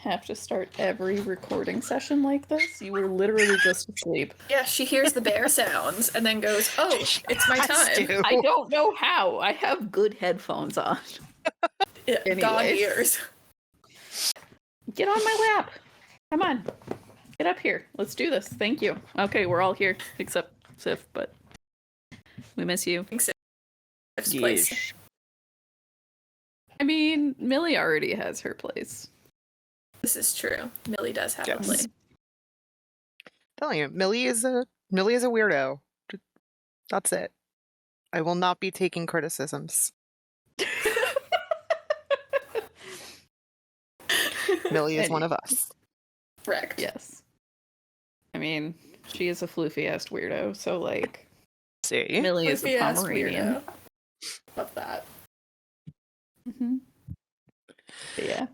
have to start every recording session like this. You were literally just asleep. Yeah, she hears the bear sounds and then goes, "Oh, it's my time." I don't know how. I have good headphones on. Dog ears. Get on my lap. Come on. Get up here. Let's do this. Thank you. Okay, we're all here except Sif, but we miss you. Sif's place. I mean, Millie already has her place. This is true. Millie does have a place. Telling you, Millie is a weirdo. That's it. I will not be taking criticisms. Millie is one of us. Correct. Yes. I mean, she is a floofy-ass weirdo, so, like... See? Millie is a Pomeranian. Weirdo. Love that. Mm-hmm. But yeah.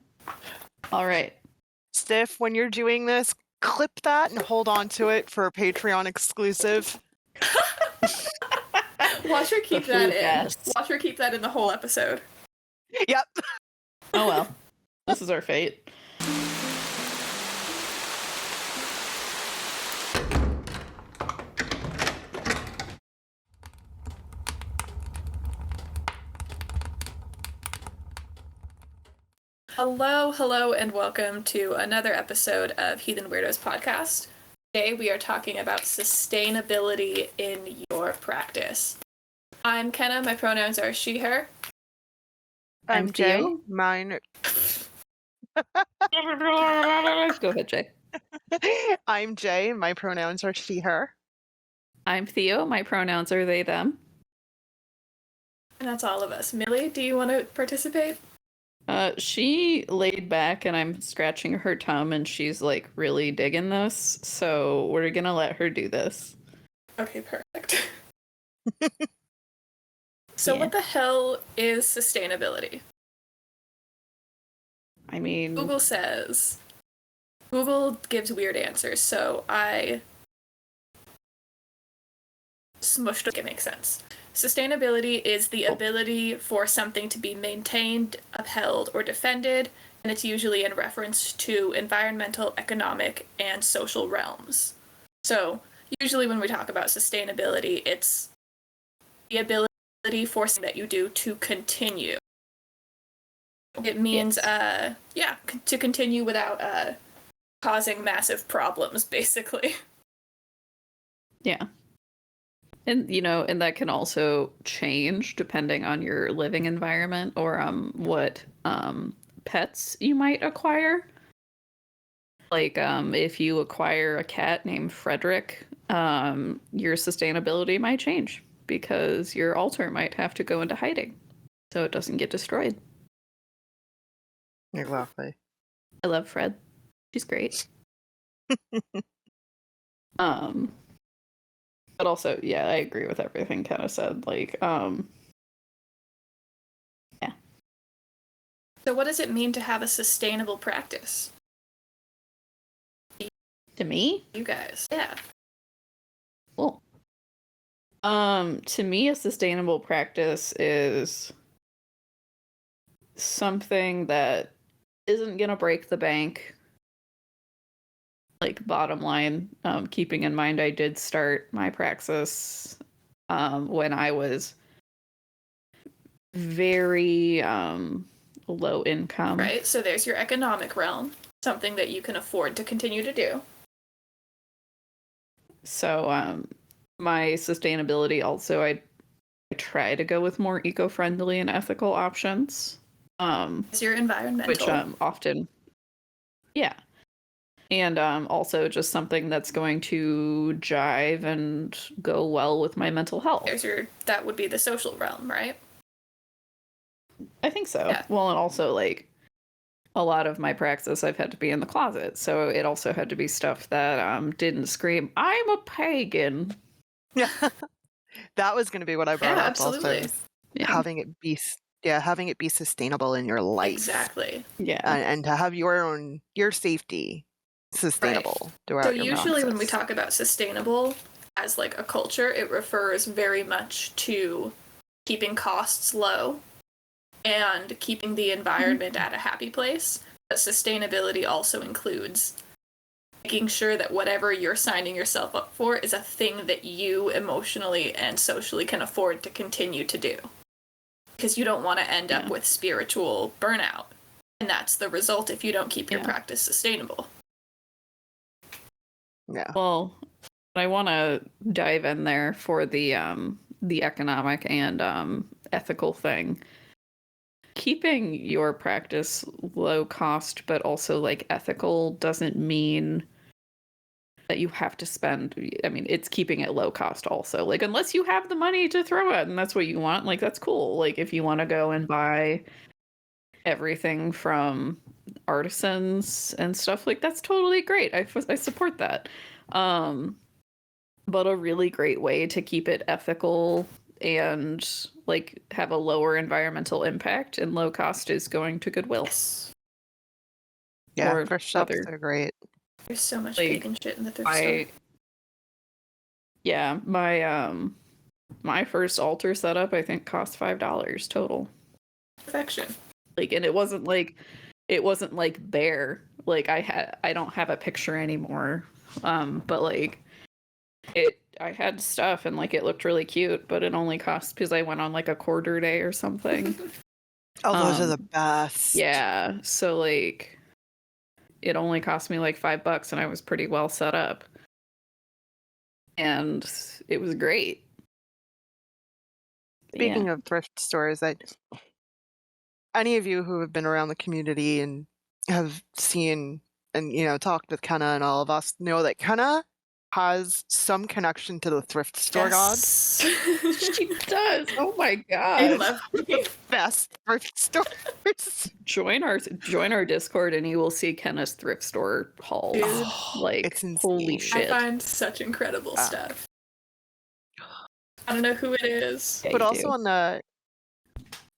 Alright. Stiff, when you're doing this, clip that and hold on to it for a Patreon exclusive. Watch her keep that in. Watch her keep that in the whole episode. Yep. Oh well. This is our fate. Hello, and welcome to another episode of Heathen Wyrdos Podcast. Today we are talking about sustainability in your practice. I'm Kenna, my pronouns are she, her. I'm Jay, Theo. mine... Go ahead, Jay. I'm Jay, my pronouns are she, her. I'm Theo, my pronouns are they, them. And that's all of us. Millie, do you want to participate? She laid back and I'm scratching her tum and she's like really digging this, so we're gonna let her do this. Okay, perfect. So what the hell is sustainability? I mean... Google gives weird answers, so I smushed it to make sense. Sustainability is the ability for something to be maintained, upheld, or defended, and it's usually in reference to environmental, economic, and social realms. So, usually when we talk about sustainability, it's the ability for something that you do to continue. It means, to continue without causing massive problems, basically. Yeah. And, and that can also change depending on your living environment or what pets you might acquire. Like, if you acquire a cat named Frederick, your sustainability might change because your altar might have to go into hiding so it doesn't get destroyed. Exactly. I love Fred. She's great. But also, yeah, I agree with everything Kenna said. Like, yeah. So what does it mean to have a sustainable practice? To me? You guys. Yeah. Cool. To me, a sustainable practice is something that isn't gonna break the bank. Like, bottom line, keeping in mind I did start my praxis when I was very low income. Right, so there's your economic realm, something that you can afford to continue to do. So my sustainability also, I try to go with more eco-friendly and ethical options. It's your environmental. Which often, yeah. And also just something that's going to jive and go well with my mental health. That would be the social realm, right? I think so. Yeah. Well, and also, like, a lot of my praxis, I've had to be in the closet. So it also had to be stuff that didn't scream, I'm a pagan. Yeah. That was going to be what I brought up absolutely. also. Yeah. Having it be sustainable in your life. Exactly. Yeah. And to have your safety sustainable throughout your So usually when we process. talk about sustainable as like a culture, it refers very much to keeping costs low and keeping the environment at a happy place. But sustainability also includes making sure that whatever you're signing yourself up for is a thing that you emotionally and socially can afford to continue to do. Because you don't want to end up with spiritual burnout. And that's the result if you don't keep your practice sustainable. Yeah. Well, I want to dive in there for the economic and ethical thing. Keeping your practice low cost but also like ethical doesn't mean that you have to spend. I mean, it's keeping it low cost also. Like, unless you have the money to throw it and that's what you want, like, that's cool. Like, if you want to go and buy everything from artisans and stuff, like, that's totally great. I support that. But a really great way to keep it ethical and like have a lower environmental impact and low cost is going to Goodwill. Yes. Yeah, Or thrift shops other- are great. There's so much Like, pagan shit in the thrift store. Yeah, my first altar setup I think cost $5 total. Perfection. Like, and it wasn't like bare. Like, I don't have a picture anymore. But like I had stuff and like it looked really cute, but it only cost because I went on like a quarter day or something. Oh, those are the best. Yeah, so like it only cost me like $5 and I was pretty well set up. And it was great. Speaking of thrift stores, any of you who have been around the community and have seen and, you know, talked with Kenna and all of us know that Kenna has some connection to the thrift store gods. She does. Oh my god. I love The best thrift stores. Join our Discord and you will see Kenna's thrift store haul. Dude, like, it's insane. holy shit. I find such incredible stuff. I don't know who it is. Yeah, But you also do.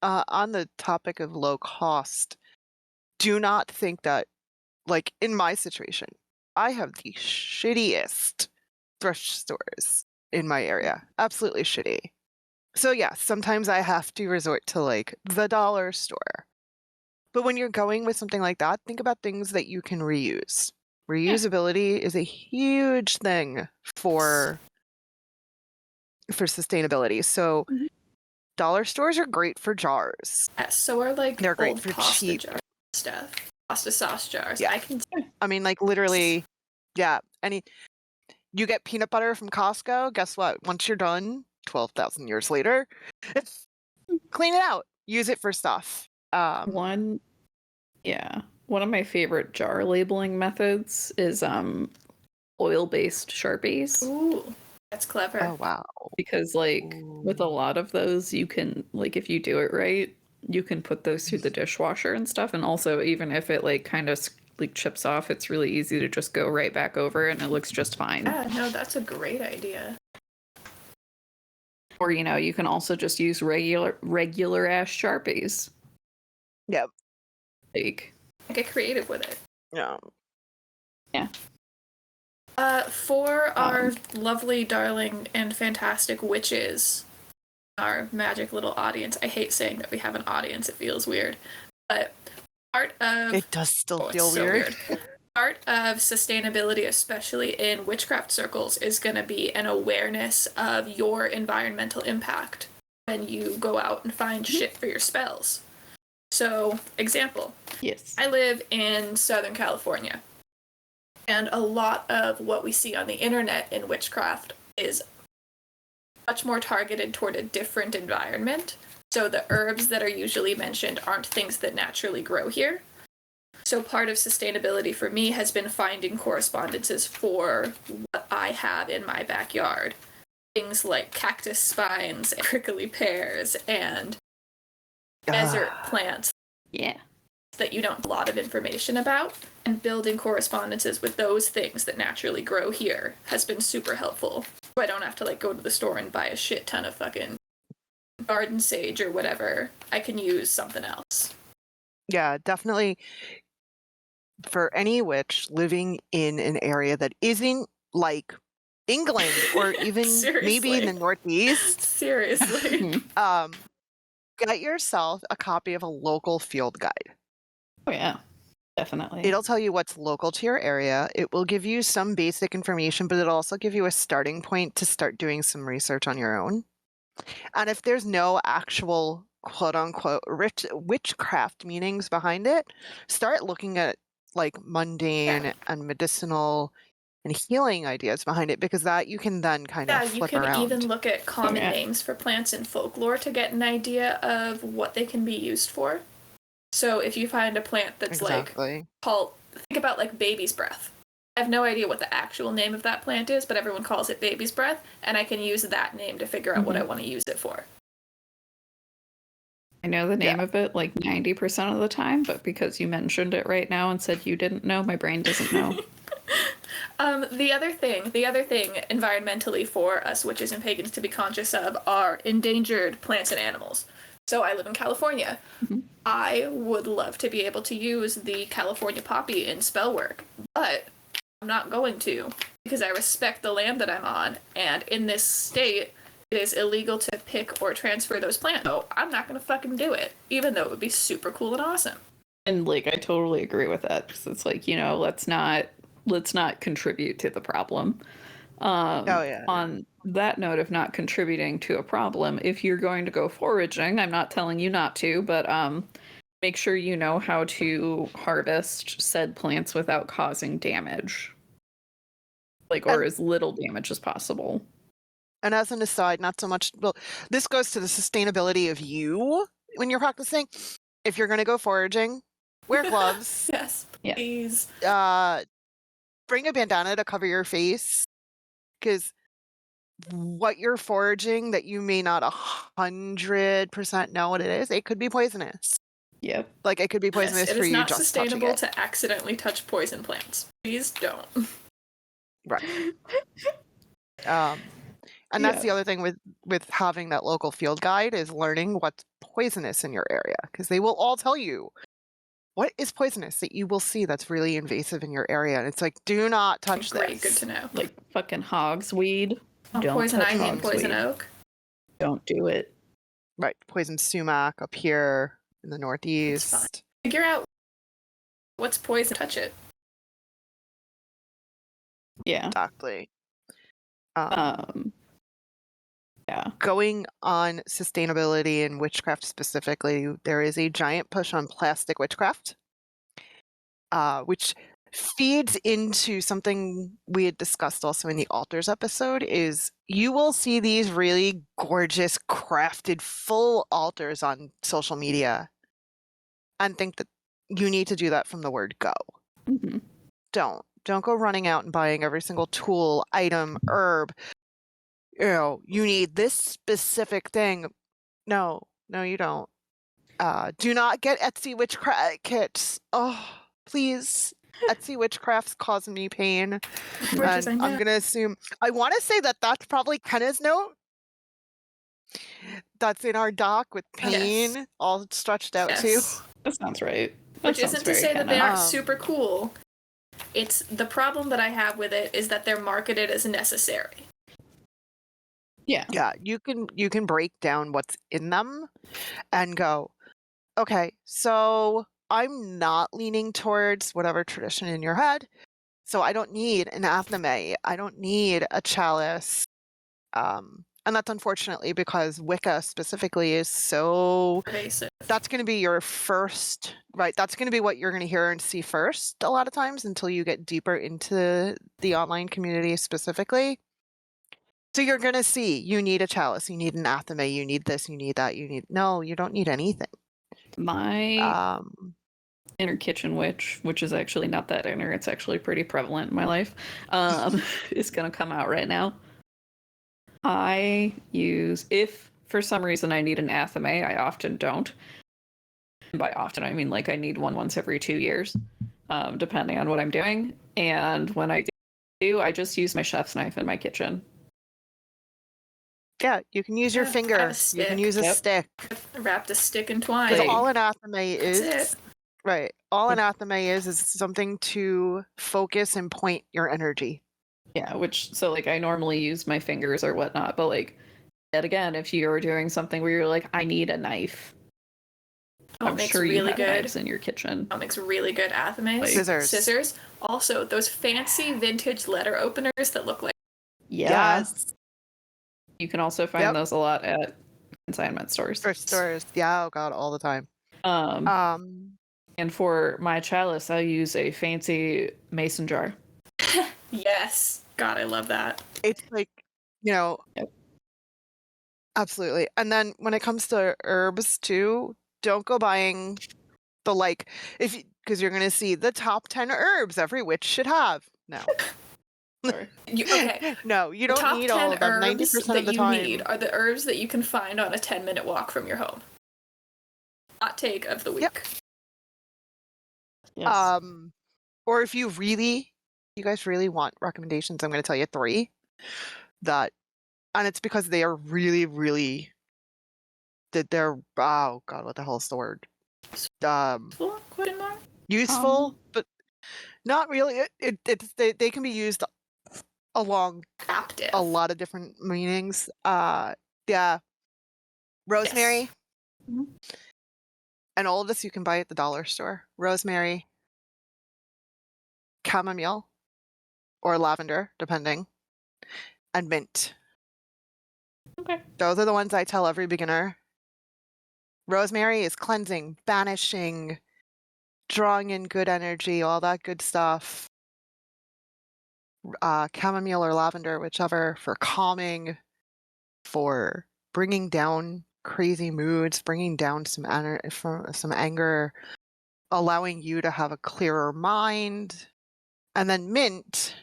on the topic of low cost, do not think that, like, in my situation, I have the shittiest thrift stores in my area. Absolutely shitty. So yeah, sometimes I have to resort to like the dollar store. But when you're going with something like that, think about things that you can reuse. Reusability is a huge thing for sustainability. So dollar stores are great for jars. Yeah, so are like They're great old for pasta cheap jar stuff. Pasta sauce jars. Yeah. I mean, like literally, yeah. You get peanut butter from Costco. Guess what? Once you're done, 12,000 years later, clean it out. Use it for stuff. One of my favorite jar labeling methods is oil-based Sharpies. Ooh, that's clever. Oh wow. Because like with a lot of those you can, like, if you do it right, you can put those through the dishwasher and stuff, and also even if it like kind of like chips off, it's really easy to just go right back over it and it looks just fine. Yeah, no, that's a great idea. Or, you know, you can also just use regular ass Sharpies. Yep. Like, Get creative with it. Yeah. For our lovely, darling, and fantastic witches, our magic little audience. I hate saying that we have an audience. It feels weird. But part of... It does still it's feel so weird. Part of sustainability, especially in witchcraft circles, is going to be an awareness of your environmental impact when you go out and find shit for your spells. So, example. yes. I live in Southern California. And a lot of what we see on the internet in witchcraft is much more targeted toward a different environment. So the herbs that are usually mentioned aren't things that naturally grow here. So part of sustainability for me has been finding correspondences for what I have in my backyard. Things like cactus spines, and prickly pears, and desert plants. Yeah. That you don't have a lot of information about, and building correspondences with those things that naturally grow here has been super helpful. So I don't have to like go to the store and buy a shit ton of fucking garden sage or whatever. I can use something else. Yeah, definitely. For any witch living in an area that isn't like England or even maybe in the Northeast, Seriously. get yourself a copy of a local field guide. Oh yeah. Definitely. It'll tell you what's local to your area. It will give you some basic information, but it'll also give you a starting point to start doing some research on your own. And if there's no actual quote unquote witchcraft meanings behind it, start looking at like mundane and medicinal and healing ideas behind it, because that you can then kind of flip around. Yeah, you can even look at common Yeah. names for plants in folklore to get an idea of what they can be used for. So if you find a plant that's Exactly. like called, think about like baby's breath. I have no idea what the actual name of that plant is, but everyone calls it baby's breath, and I can use that name to figure out what I want to use it for. I know the name of it like 90% of the time, but because you mentioned it right now and said you didn't know, my brain doesn't know. The other thing environmentally for us witches and pagans to be conscious of are endangered plants and animals. So I live in California. Mhm. I would love to be able to use the California poppy in spell work, but I'm not going to, because I respect the land that I'm on, and in this state, it is illegal to pick or transfer those plants. So I'm not going to fucking do it, even though it would be super cool and awesome. And like, I totally agree with that, because it's like, you know, let's not contribute to the problem. On that note of not contributing to a problem, if you're going to go foraging, I'm not telling you not to, but make sure you know how to harvest said plants without causing damage. Like, or as little damage as possible. And as an aside, not so much, well, this goes to the sustainability of you when you're practicing. If you're going to go foraging, wear gloves. Yes, please. Bring a bandana to cover your face, because what you're foraging that you may not 100% know what it is, it could be poisonous. Yep. Like, it could be poisonous for you just touching it. It is not sustainable to accidentally touch poison plants. Please don't. Right. And that's the other thing with having that local field guide, is learning what's poisonous in your area, because they will all tell you what is poisonous that you will see that's really invasive in your area. And it's like, do not touch this. Great, good to know. Like fucking hogsweed. Don't poison ivy and poison oak. Don't do it. Right. Poison sumac up here in the Northeast. Figure out what's poison, touch it. Yeah. Exactly. Yeah. Going on sustainability and witchcraft specifically, there is a giant push on plastic witchcraft, which feeds into something we had discussed also in the altars episode. Is you will see these really gorgeous crafted full altars on social media and think that you need to do that from the word go. Mm-hmm. Don't go running out and buying every single tool, item, herb. You know, you need this specific thing. No, you don't. Do not get Etsy witchcraft kits. Oh, please. Etsy witchcraft's causing me pain. And I'm going to assume, I want to say that that's probably Kenna's note. That's in our doc with pain all stretched out too. That sounds right. Which isn't to say that they aren't super cool. It's the problem that I have with it is that they're marketed as necessary. Yeah, you can break down what's in them and go, okay, so I'm not leaning towards whatever tradition in your head, so I don't need an athame, I don't need a chalice, and that's unfortunately because Wicca specifically is so basic. That's going to be your first, right? That's going to be what you're going to hear and see first a lot of times until you get deeper into the online community specifically. So you're going to see, you need a chalice, you need an athame, you need this, you need that, no, you don't need anything. My inner kitchen witch, which is actually not that inner, it's actually pretty prevalent in my life, is going to come out right now. I use, if for some reason I need an athame, I often don't. By often, I mean like I need one once every 2 years, depending on what I'm doing. And when I do, I just use my chef's knife in my kitchen. Yeah, you can use your finger. You can use a stick. Wrapped a stick in twine. Because all an athame is, right? All an athame is something to focus and point your energy. Yeah, so like I normally use my fingers or whatnot, but like, yet again, if you're doing something where you're like, I need a knife, What I'm makes sure you really have good knives in your kitchen. What makes really good athames? Scissors. Also, those fancy vintage letter openers that look like. Yeah. Yes. You can also find those a lot at consignment stores. Thrift stores. Yeah, oh god, all the time. And for my chalice, I use a fancy mason jar. Yes. God, I love that. It's like, Yep. absolutely. And then when it comes to herbs too, don't go buying the because you're going to see the top 10 herbs every witch should have. No. Sorry. Okay. No, you The don't top need 10 all of them. herbs 90% that of the you time. need are the herbs that you can find on a 10-minute walk from your home. Hot take of the week. Yep. Yes. Or if you guys really want recommendations, I'm going to tell you 3 and it's because they are really, really, they're, oh god, what the hell is the word? Useful, but not really. They can be used along Active. a lot of different meanings. Yeah. Rosemary. Yes. Mm-hmm. And all of this you can buy at the dollar store. Rosemary, chamomile, or lavender, depending, and mint. Okay. Those are the ones I tell every beginner. Rosemary is cleansing, banishing, drawing in good energy, all that good stuff. Chamomile or lavender, whichever, for calming, for bringing down crazy moods, bringing down some anger, allowing you to have a clearer mind. And then mint,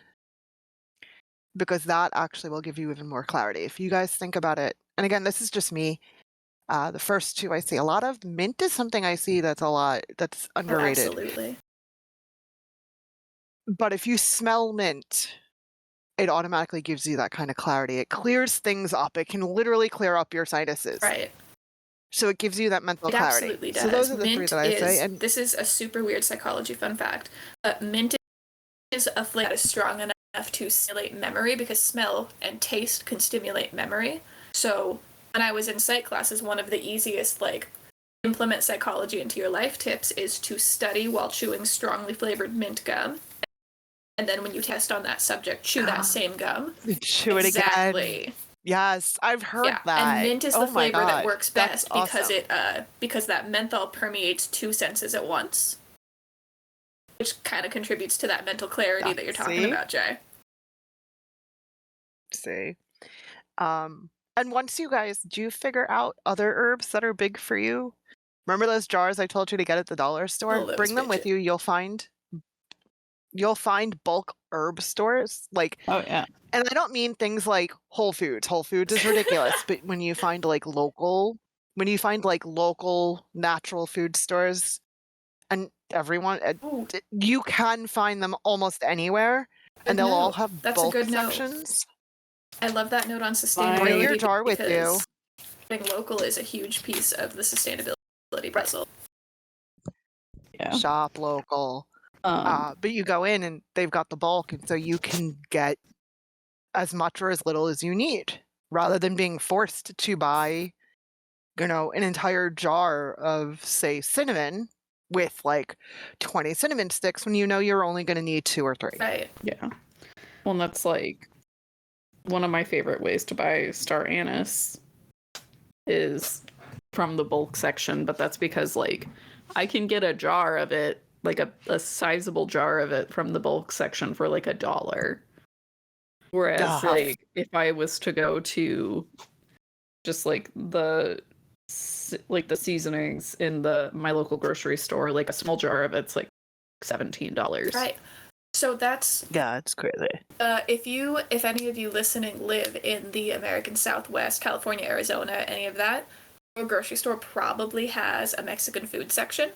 because that actually will give you even more clarity. If you guys think about it, and again, this is just me, the first 2 I see a lot of. Mint is something I see that's underrated. Oh, absolutely. But if you smell mint, it automatically gives you that kind of clarity. It clears things up. It can literally clear up your sinuses. Right. So it gives you that mental It clarity. absolutely does. So those are the 3 Mint that I say. And this is a super weird psychology fun fact. Mint is a flavor that is strong enough to stimulate memory because smell and taste can stimulate memory. So when I was in psych classes, one of the easiest implement psychology into your life tips is to study while chewing strongly flavored mint gum. And then when you test on that subject, chew that same gum. Chew it again. Exactly. Yes, I've heard that. And mint is the flavor that works best That's because awesome. because that menthol permeates 2 senses at once, which kind of contributes to that mental clarity that you're talking about, Jay. See. And once you guys do figure out other herbs that are big for you, remember those jars I told you to get at the dollar store? Bring them with you. You'll find bulk herb stores. Oh yeah. And I don't mean things like Whole Foods. Whole Foods is ridiculous, but when you find local natural food stores, and everyone, you can find them almost anywhere, and they'll all have bulk sections. I love that note on sustainability. Bring your jar with you. Being local is a huge piece of the sustainability puzzle. Yeah. Shop local. But you go in and they've got the bulk, and so you can get as much or as little as you need, rather than being forced to buy, an entire jar of, say, cinnamon with 20 cinnamon sticks when you're only going to need 2 or 3. Right. Yeah. Well, and that's one of my favorite ways to buy star anise is from the bulk section, but that's because I can get a jar of it, a sizable jar of it from the bulk section for $1. Whereas if I was to go to just the seasonings in my local grocery store, a small jar of it's $17. Right. So that's it's crazy. If any of you listening live in the American Southwest, California, Arizona, any of that, your grocery store probably has a Mexican food section,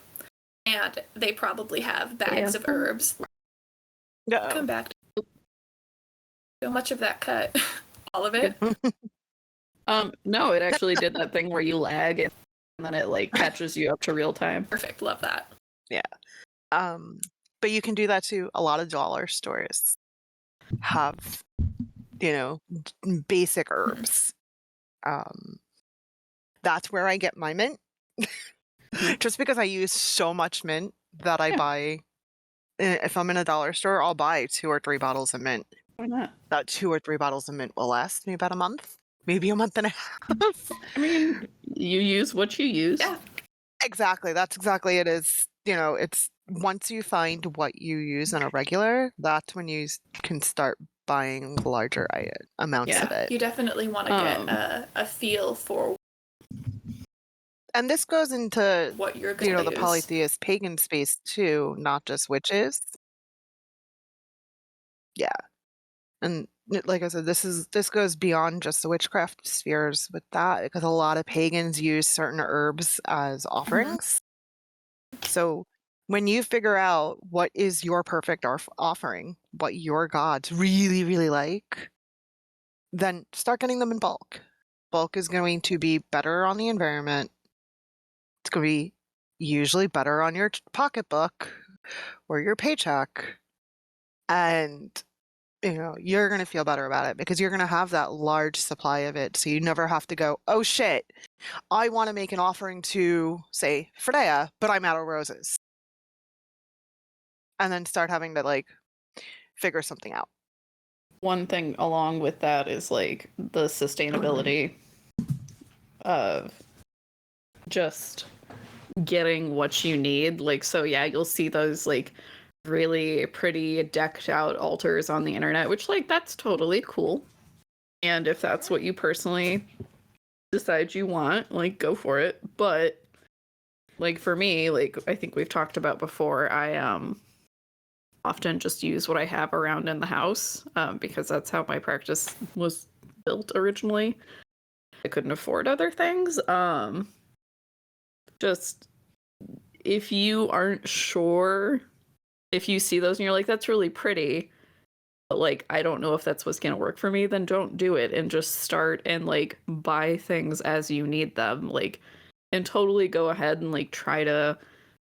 and they probably have bags of herbs. Come back. So much of that cut. All of it? No, it actually did that thing where you lag and then it catches you up to real time. Perfect. Love that. Yeah. But you can do that too. A lot of dollar stores have, basic herbs. That's where I get my mint. Just because I use so much mint that I Yeah. buy, if I'm in a dollar store, I'll buy 2 or 3 bottles of mint. Why not? That 2 or 3 bottles of mint will last me about a month, maybe a month and a half. I mean, you use what you use. Yeah. Exactly. That's exactly it is. It's once you find what you use on a regular, that's when you can start buying larger amounts Yeah. of it. You definitely want to get a feel for And this goes into, what you're going to the use. polytheist pagan space too, not just witches. Yeah. And like I said, this goes beyond just the witchcraft spheres with that, because a lot of pagans use certain herbs as offerings. So when you figure out what is your perfect offering, what your gods really, really like, then start getting them in bulk. Bulk is going to be better on the environment. It's going to be usually better on your pocketbook or your paycheck. And you're going to feel better about it because you're going to have that large supply of it. So you never have to go, oh shit, I want to make an offering to, say, Freya, but I'm out of roses. And then start having to figure something out. One thing along with that is the sustainability of just getting what you need. So yeah, you'll see those really pretty decked out altars on the internet, which that's totally cool. And if that's what you personally decide you want, go for it. But for me, I think we've talked about before, I often just use what I have around in the house, because that's how my practice was built originally. I couldn't afford other things. Just if you aren't sure, if you see those and you're like, that's really pretty, but I don't know if that's what's gonna work for me, then don't do it and just start and buy things as you need them, and totally go ahead and try to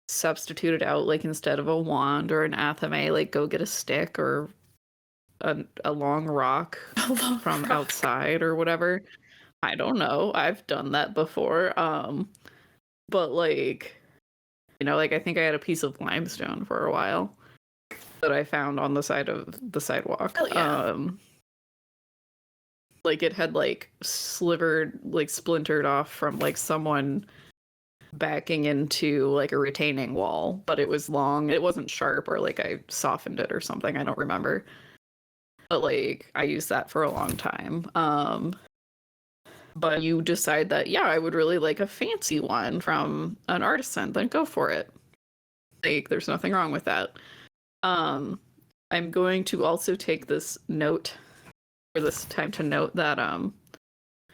substitute it out, instead of a wand or an athame, go get a stick or a long rock from outside or whatever. I don't know, I've done that before. But I think I had a piece of limestone for a while that I found on the side of the sidewalk. Oh, yeah. It had slivered, splintered off from someone backing into a retaining wall, but it was long. It wasn't sharp, or I softened it or something. I don't remember. But I used that for a long time. But you decide that, yeah, I would really like a fancy one from an artisan, then go for it. There's nothing wrong with that. I'm going to also take this note, or this time to note that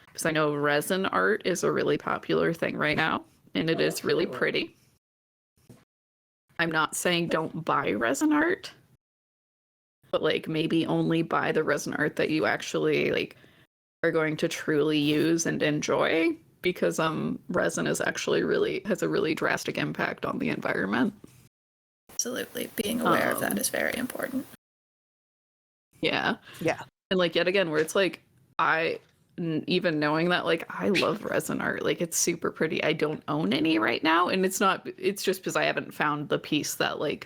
because I know resin art is a really popular thing right now, and it is really pretty. I'm not saying don't buy resin art, but maybe only buy the resin art that you actually are going to truly use and enjoy, because resin is actually has a really drastic impact on the environment. Absolutely. Being aware of that is very important. Yeah. Yeah. And yet again, where it's even knowing that, I love resin art, it's super pretty. I don't own any right now, and it's just because I haven't found the piece that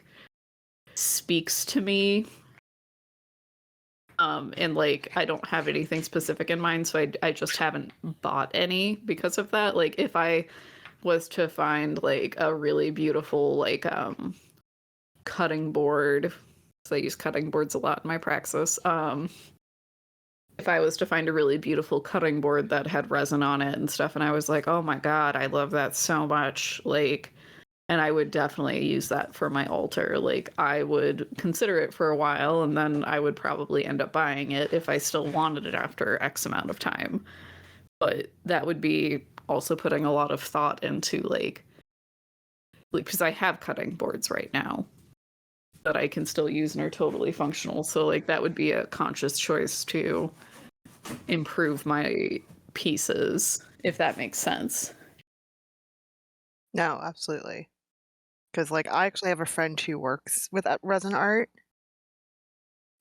speaks to me. And I don't have anything specific in mind, so I just haven't bought any because of that. If I was to find a really beautiful cutting board, because I use cutting boards a lot in my praxis. If I was to find a really beautiful cutting board that had resin on it and stuff, and I was like, oh my god, I love that so much, and I would definitely use that for my altar. I would consider it for a while, and then I would probably end up buying it if I still wanted it after X amount of time. But that would be also putting a lot of thought into because I have cutting boards right now that I can still use and are totally functional. So that would be a conscious choice to improve my pieces, if that makes sense. No, absolutely. Because I actually have a friend who works with resin art,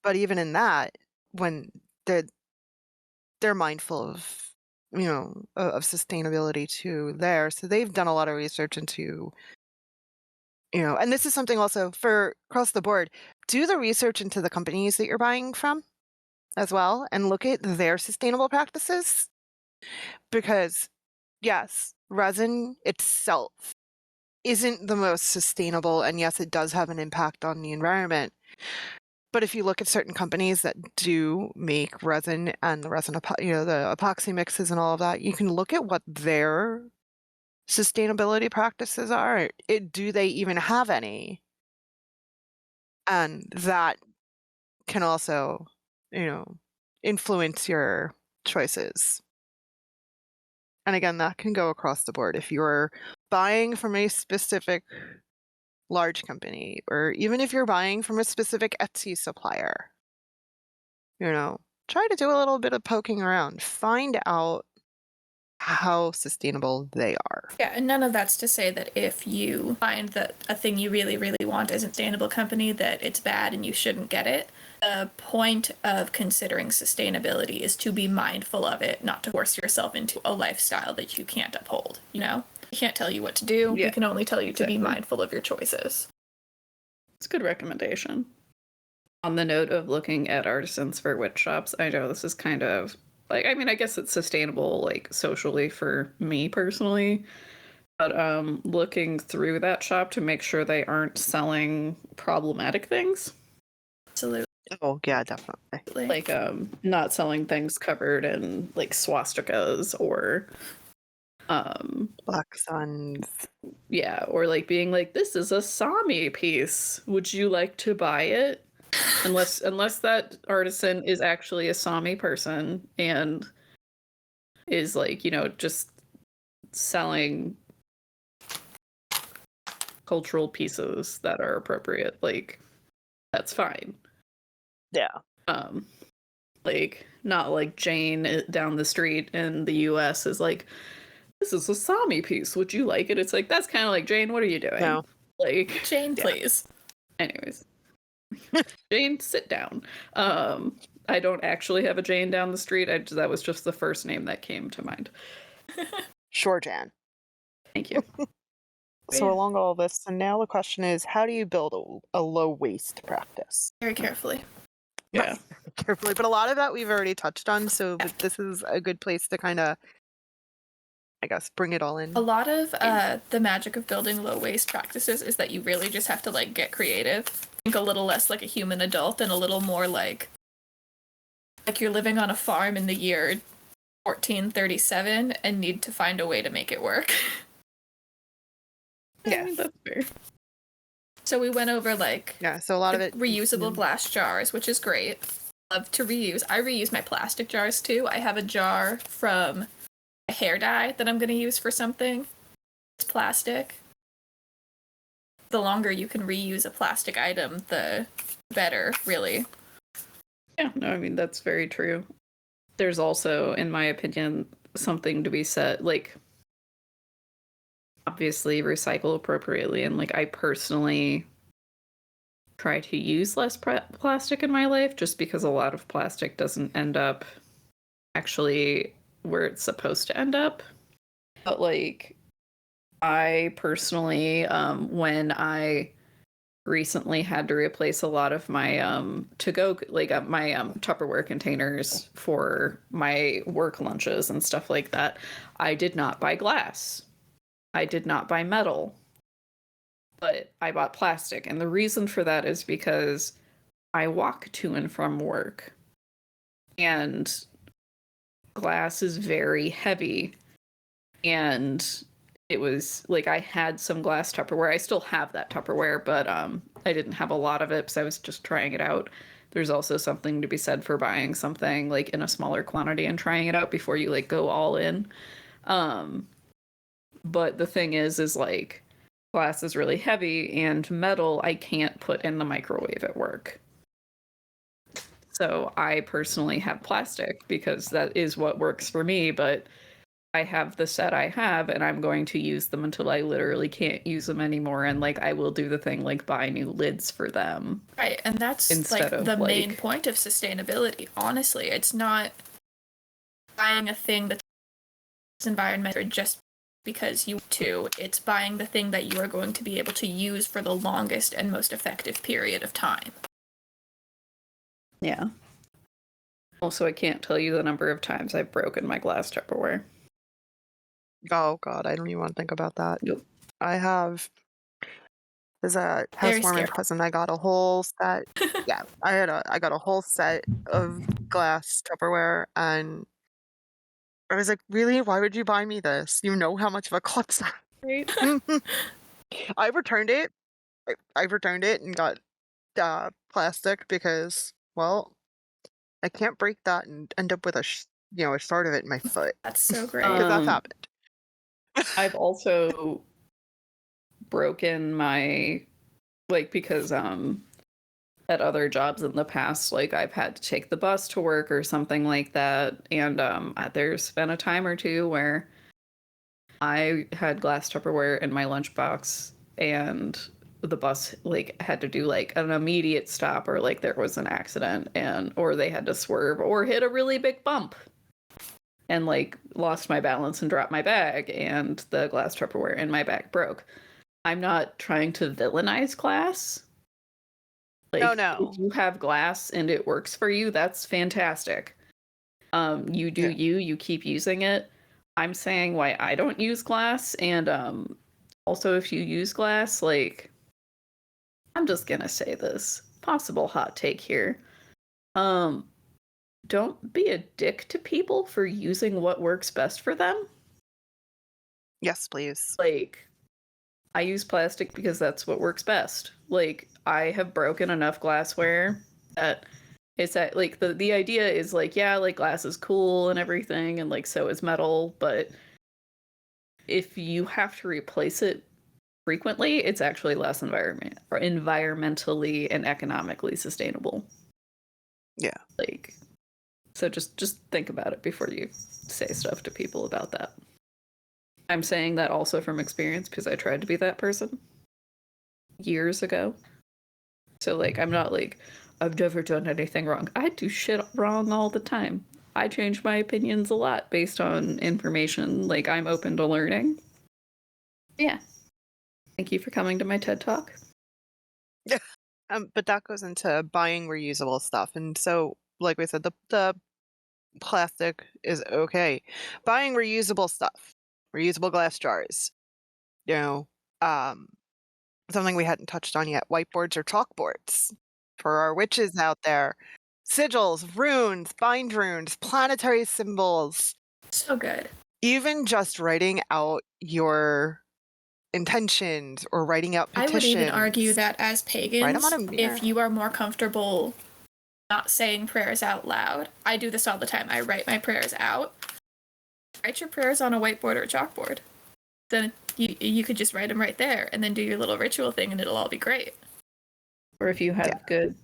but even in that, when they're mindful of of sustainability too there. So they've done a lot of research into, and this is something also for across the board, do the research into the companies that you're buying from as well and look at their sustainable practices. Because yes, resin itself isn't the most sustainable, and yes, it does have an impact on the environment. But if you look at certain companies that do make resin and the resin, the epoxy mixes and all of that, you can look at what their sustainability practices are. Do they even have any? And that can also, influence your choices. And again, that can go across the board. If you're buying from a specific large company, or even if you're buying from a specific Etsy supplier, try to do a little bit of poking around. Find out how sustainable they are. Yeah, and none of that's to say that if you find that a thing you really, really want isn't a sustainable company, that it's bad and you shouldn't get it. The point of considering sustainability is to be mindful of it, not to force yourself into a lifestyle that you can't uphold, I can't tell you what to do. Yeah, we can only tell you exactly. to be mindful of your choices. It's a good recommendation. On the note of looking at artisans for witch shops, I know this is kind of I guess it's sustainable socially for me personally, but looking through that shop to make sure they aren't selling problematic things. Absolutely. Oh yeah, definitely. Not selling things covered in swastikas or black suns. Yeah, or being this is a Sami piece. Would you like to buy it? Unless that artisan is actually a Sami person and is just selling cultural pieces that are appropriate, that's fine. Yeah. Not like Jane down the street in the US is this is a Sami piece. Would you like it? It's that's kind of Jane, what are you doing? No. Jane, please. Anyways. Jane, sit down. I don't actually have a Jane down the street. That was just the first name that came to mind. Sure, Jan. Thank you. So along all this, and now the question is, how do you build a low waste practice? Very carefully. Yeah. Carefully, but a lot of that we've already touched on, so this is a good place to kind of, I guess, bring it all in. A lot of the magic of building low waste practices is that you really just have to get creative. Think a little less like a human adult and a little more like you're living on a farm in the year 1437 and need to find a way to make it work. Yeah, that's fair. So we went over so a lot of it reusable glass jars, which is great. Love to reuse. I reuse my plastic jars too. I have a jar from a hair dye that I'm going to use for something. It's plastic. The longer you can reuse a plastic item, the better, really. Yeah, no, that's very true. There's also, in my opinion, something to be said, obviously recycle appropriately, and I personally try to use less plastic in my life just because a lot of plastic doesn't end up actually where it's supposed to end up. But I personally, when I recently had to replace a lot of my to-go my Tupperware containers for my work lunches and stuff like that, I did not buy glass. I did not buy metal. But I bought plastic, and the reason for that is because I walk to and from work, and glass is very heavy, and it was I had some glass Tupperware. I still have that Tupperware, but I didn't have a lot of it because I was just trying it out. There's also something to be said for buying something in a smaller quantity and trying it out before you go all in. But the thing is glass is really heavy, and metal I can't put in the microwave at work. So I personally have plastic because that is what works for me, but I have the set I have, and I'm going to use them until I literally can't use them anymore, and I will do the thing buy new lids for them. Right, and that's the main point of sustainability. Honestly, it's not buying a thing that's environment or just because you want to. It's buying the thing that you are going to be able to use for the longest and most effective period of time. Yeah. Also, I can't tell you the number of times I've broken my glass Tupperware. Oh god, I don't even want to think about that. Nope. I have as a Very housewarming scary. present, I got a whole set. Yeah, I got a whole set of glass Tupperware, and I was like, really? Why would you buy me this? You know how much of a klutz that Right? I returned it. I returned it and got plastic because, well, I can't break that and end up with a shard of it in my foot. That's so great. Because that's happened. I've also broken my, like, because at other jobs in the past, like, I've had to take the bus to work or something like that, and there's been a time or two where I had glass Tupperware in my lunchbox, and the bus like had to do like an immediate stop, or like there was an accident, or they had to swerve or hit a really big bump, and like lost my balance and dropped my bag, and the glass Tupperware in my bag broke. I'm not trying to villainize glass. Like, No. if you have glass and it works for you, that's fantastic. You do you keep using it. I'm saying why I don't use glass, and also if you use glass, like, I'm just gonna say this possible hot take here. Don't be a dick to people for using what works best for them. Yes, please. Like, I use plastic because that's what works best. Like, I have broken enough glassware that it's that, like, the idea is like, yeah, like glass is cool and everything, and like so is metal, but if you have to replace it frequently, it's actually less environmentally and economically sustainable. Yeah. Like, so just think about it before you say stuff to people about that. I'm saying that also from experience because I tried to be that person years ago. So, like, I'm not like, I've never done anything wrong. I do shit wrong all the time. I change my opinions a lot based on information. Like, I'm open to learning. Yeah. Thank you for coming to my TED Talk. But that goes into buying reusable stuff. And so, like we said, the plastic is okay. Buying reusable stuff, reusable glass jars, something we hadn't touched on yet, whiteboards or chalkboards for our witches out there. Sigils, runes, bind runes, planetary symbols. So good. Even just writing out your intentions or writing out petitions. I would even argue that as pagans, if you are more comfortable not saying prayers out loud, I do this all the time. I write my prayers out. Write your prayers on a whiteboard or a chalkboard. Then you could just write them right there and then do your little ritual thing and it'll all be great. Or if you have good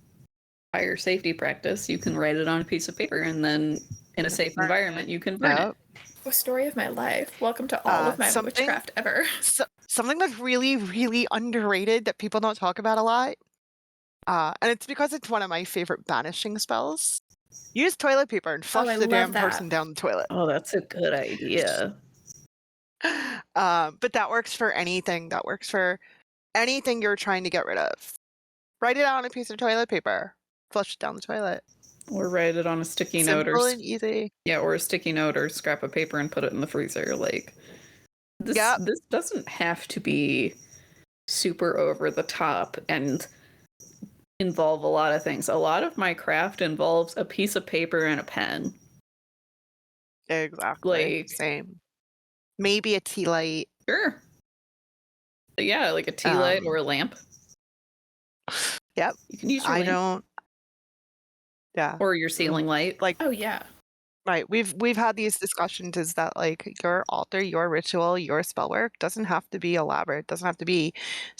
fire safety practice, you can write it on a piece of paper and then in a safe environment you can burn it. The story of my life. Welcome to all of my witchcraft ever. Something that's really, really underrated that people don't talk about a lot, and it's because it's one of my favorite banishing spells. Use toilet paper and flush the damn person down the toilet. Oh, that's a good idea. But that works for anything. That works for anything you're trying to get rid of. Write it out on a piece of toilet paper. Flush it down the toilet. Or write it on a sticky note, Simple and easy. Yeah, or a sticky note or scrap of paper and put it in the freezer. Like, this doesn't have to be super over the top and involve a lot of things. A lot of my craft involves a piece of paper and a pen. Exactly. Like, same. Maybe a tea light. Sure. But yeah, like a tea light or a lamp. Yep. You can use your lamp. Yeah. Or your ceiling light. Like, oh yeah. Right. We've had these discussions is that like your altar, your ritual, your spell work doesn't have to be elaborate. Doesn't have to be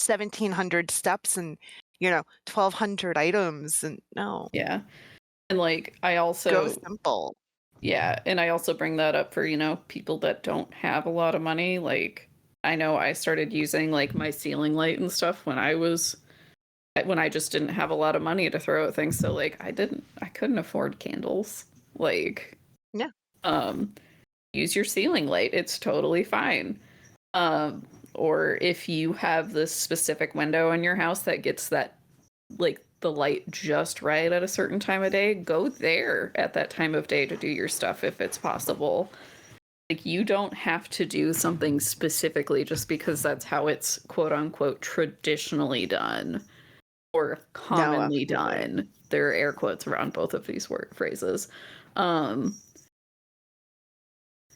1,700 steps and 1,200 items and no. Yeah. And like I also go simple. Yeah, and I also bring that up for, people that don't have a lot of money. Like, I know I started using like my ceiling light and stuff when I just didn't have a lot of money to throw at things. So like I couldn't afford candles. Like, yeah. use your ceiling light. It's totally fine. Or if you have this specific window in your house that gets that, like, the light just right at a certain time of day, go there at that time of day to do your stuff if it's possible. Like, you don't have to do something specifically just because that's how it's quote unquote traditionally done or commonly done. There are air quotes around both of these phrases. And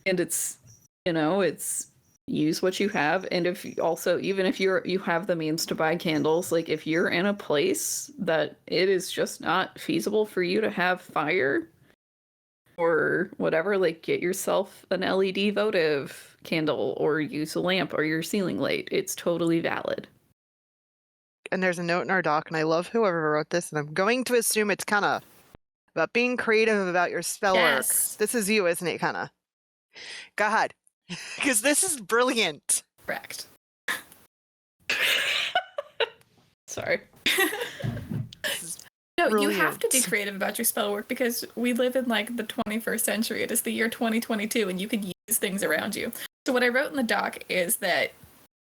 it's, it's use what you have. And if also, even if you have the means to buy candles, like if you're in a place that it is just not feasible for you to have fire or whatever, like get yourself an LED votive candle or use a lamp or your ceiling light. It's totally valid. And there's a note in our doc, and I love whoever wrote this, and I'm going to assume it's Kenna, about being creative about your spell work. This is you, isn't it, Kenna? Go ahead. Because this is brilliant. Correct. Sorry. No, brilliant. You have to be creative about your spell work because we live in like the 21st century. It is the year 2022 and you can use things around you. So what I wrote in the doc is that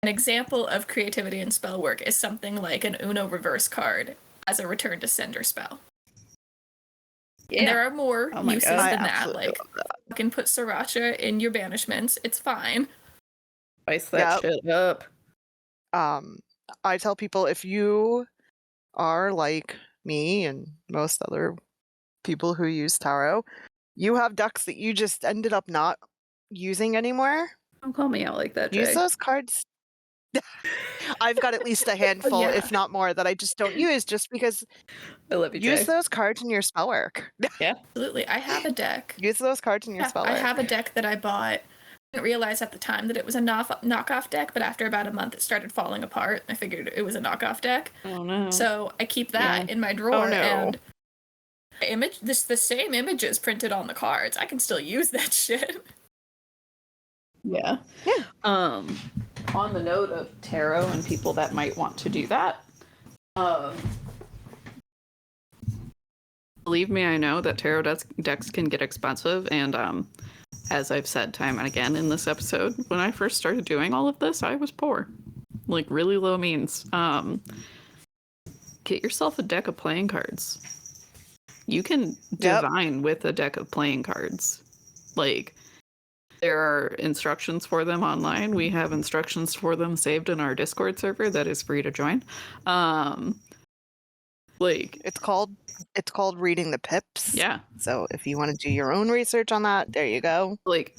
an example of creativity in spell work is something like an Uno reverse card as a return to sender spell. Yeah. And there are more uses than that. Like, you can put sriracha in your banishments. It's fine. Spice that shit up. I tell people, if you are like me and most other people who use tarot, you have decks that you just ended up not using anymore. Don't call me out like that, Jay. Use those cards. I've got at least a handful, if not more, that I just don't use just because I love you, use Jay. Those cards in your spell work. Yeah, absolutely. I have a deck. Use those cards in your spell work. I have a deck that I bought. I didn't realize at the time that it was a knockoff deck, but after about a month it started falling apart. I figured it was a knockoff deck. Oh no. So I keep that in my drawer and the same images printed on the cards. I can still use that shit. Yeah. On the note of tarot and people that might want to do that, believe me, I know that tarot decks can get expensive, and as I've said time and again in this episode, when I first started doing all of this, I was poor, like really low means. Get yourself a deck of playing cards. You can divine with a deck of playing cards. Like, there are instructions for them online. We have instructions for them saved in our Discord server that is free to join. Like, it's called Reading the Pips. Yeah. So if you want to do your own research on that, there you go. Like,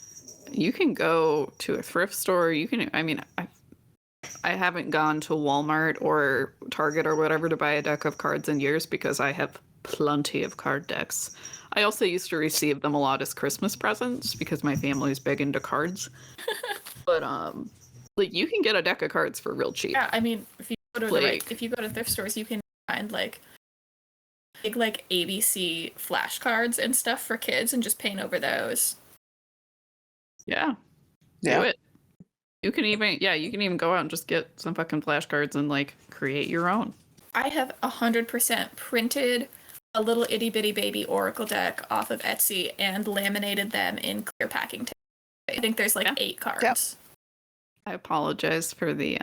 you can go to a thrift store. You can, I haven't gone to Walmart or Target or whatever to buy a deck of cards in years because I have plenty of card decks. I also used to receive them a lot as Christmas presents because my family's big into cards. But like, you can get a deck of cards for real cheap. Yeah, I mean, if you go to if you go to thrift stores, you can find like big like ABC flashcards and stuff for kids and just paint over those. Yeah. Do it. You can even go out and just get some fucking flashcards and like create your own. I have 100% printed a little itty bitty baby oracle deck off of Etsy and laminated them in clear packing tape. I think there's like 8 cards. Yep. I apologize for the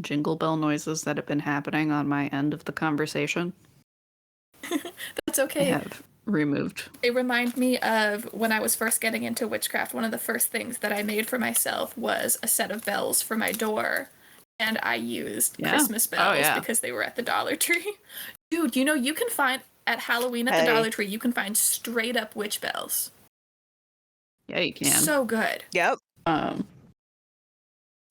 jingle bell noises that have been happening on my end of the conversation. That's okay. I have removed. It reminded me of when I was first getting into witchcraft. One of the first things that I made for myself was a set of bells for my door. And I used Christmas bells because they were at the Dollar Tree. Dude, you can find at Halloween at the Dollar Tree, you can find straight up witch bells. Yeah, you can. So good. Yep.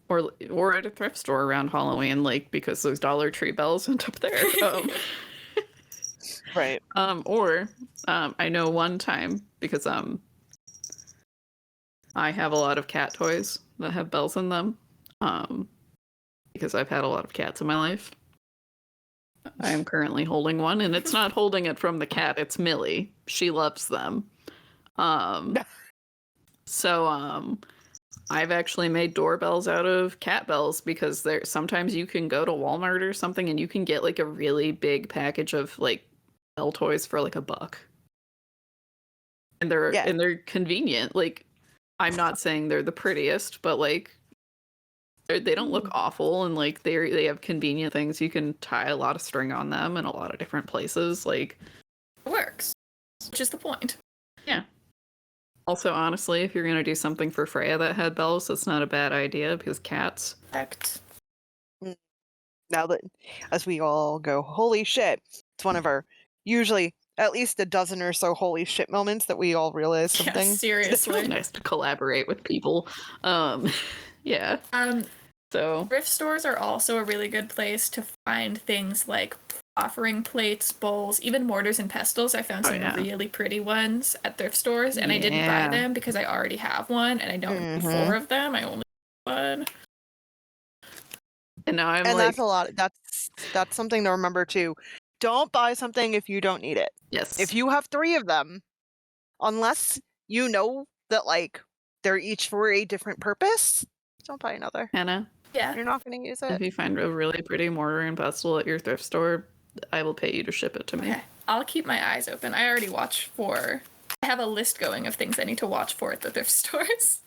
Or at a thrift store around Halloween, like, because those Dollar Tree bells end up there. Right. I know one time because I have a lot of cat toys that have bells in them. Because I've had a lot of cats in my life. I am currently holding one, and it's not holding it from the cat, it's Millie. She loves them. So I've actually made doorbells out of cat bells because sometimes you can go to Walmart or something and you can get like a really big package of like bell toys for like $1. And they're convenient. Like, I'm not saying they're the prettiest, but like they don't look awful, and like they have convenient things. You can tie a lot of string on them in a lot of different places. Like It works, which is the point. yeah. Also, honestly, if you're gonna do something for Freya that had bells, that's not a bad idea because cats. Correct. Now that, as we all go, holy shit, it's one of our usually at least a dozen or so holy shit moments that we all realize something. Yeah, seriously. It's really nice to collaborate with people. Yeah. So thrift stores are also a really good place to find things like offering plates, bowls, even mortars and pestles. I found some really pretty ones at thrift stores, and I didn't buy them because I already have one, and I don't need 4 of them. I only have one. And now I'm and like, that's a lot. That's something to remember too. Don't buy something if you don't need it. yes. If you have 3 of them, unless you know that like they're each for a different purpose, don't buy another. Hannah, Yeah. You're not going to use it. if you find a really pretty mortar and pestle at your thrift store, I will pay you to ship it to me. Okay. I'll keep my eyes open. I already watch for. I have a list going of things I need to watch for at the thrift stores.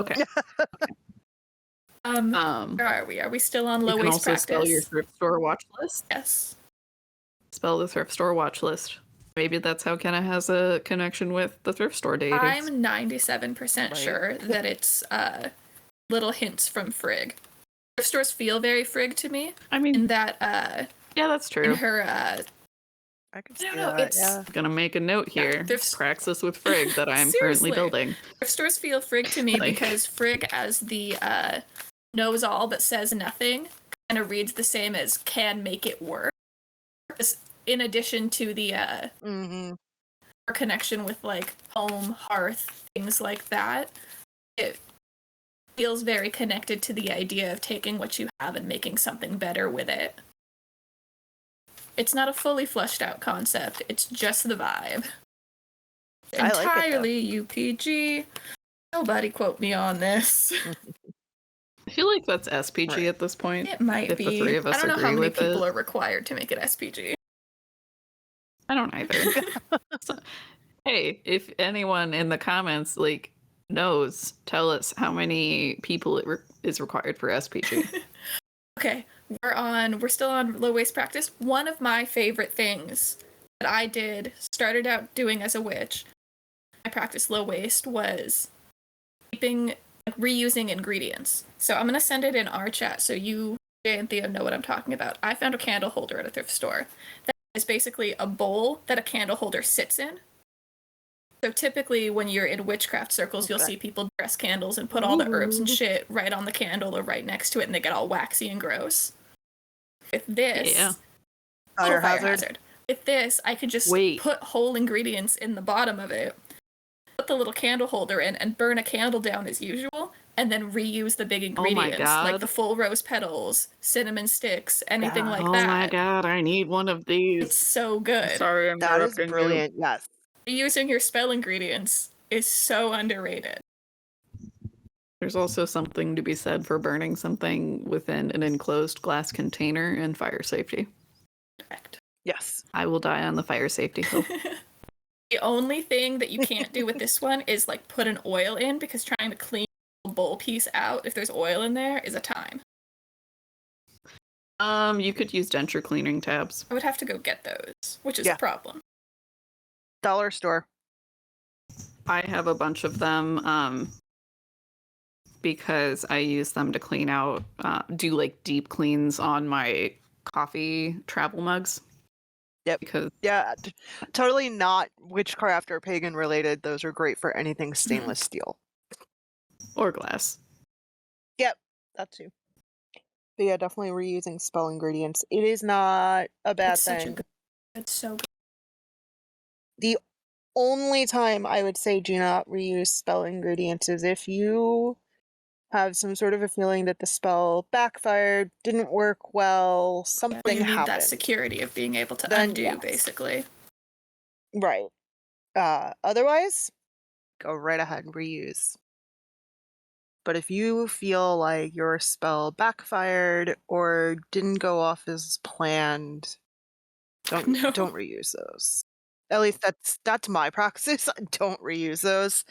Okay. Where are we? Are we still on low You can waste also practice? spell your thrift store watch list. Yes. Spell the thrift store watch list. Maybe that's how Kenna has a connection with the thrift store dating. I'm 97% sure that it's little hints from Frigg. Thrift stores feel very Frigg to me. I mean, in that yeah, that's true. in her I can I see don't know, that, it's yeah. I'm gonna make a note here. Praxis with Frigg that I am currently Seriously. building. thrift stores feel Frigg to me Like- because Frigg as the knows all but says nothing kind of reads the same as can make it work. In addition to the Mm-hmm. her connection with like home, hearth, things like that, it feels very connected to the idea of taking what you have and making something better with it. It's not a fully fleshed out concept, it's just the vibe. I like it, though. Entirely UPG. Nobody quote me on this. I feel like that's SPG Right. at this point. It might If be. the 3 of us I don't know how agree many with people it. are required to make it SPG. I don't either. So, hey, if anyone in the comments like knows, tell us how many people is required for SPG. Okay, we're still on low waste practice. One of my favorite things that I started out doing as a witch, I practiced low waste, was reusing ingredients. So I'm gonna send it in our chat so you, Jay and Theo, know what I'm talking about. I found a candle holder at a thrift store that is basically a bowl that a candle holder sits in. So typically when you're in witchcraft circles, you'll see people dress candles and put all the herbs and shit right on the candle or right next to it, and they get all waxy and gross. With this, Fire hazard. With this, I could just put whole ingredients in the bottom of it, put the little candle holder in, and burn a candle down as usual, and then reuse the big ingredients, like the full rose petals, cinnamon sticks, anything like that. Oh my god, I need one of these. It's so good. Sorry, I'm That is interrupting brilliant, yes. Reusing your spell ingredients is so underrated. There's also something to be said for burning something within an enclosed glass container and fire safety. Correct. Yes. I will die on the fire safety hill. The only thing that you can't do with this one is like put an oil in, because trying to clean the bowl piece out if there's oil in there is a time. You could use denture cleaning tabs. I would have to go get those, which is a problem. Dollar store. I have a bunch of them because I use them to clean out, do like deep cleans on my coffee travel mugs. Yep. Because totally not witchcraft or pagan related. Those are great for anything stainless steel. Or glass. Yep, that too. But yeah, definitely reusing spell ingredients. It is not a bad thing. It's so good. The only time I would say do not reuse spell ingredients is if you have some sort of a feeling that the spell backfired, didn't work well, something you need happened. that security of being able to undo, basically. Right. Otherwise, go right ahead and reuse. But if you feel like your spell backfired or didn't go off as planned, don't reuse those. At least that's my praxis. Don't reuse those.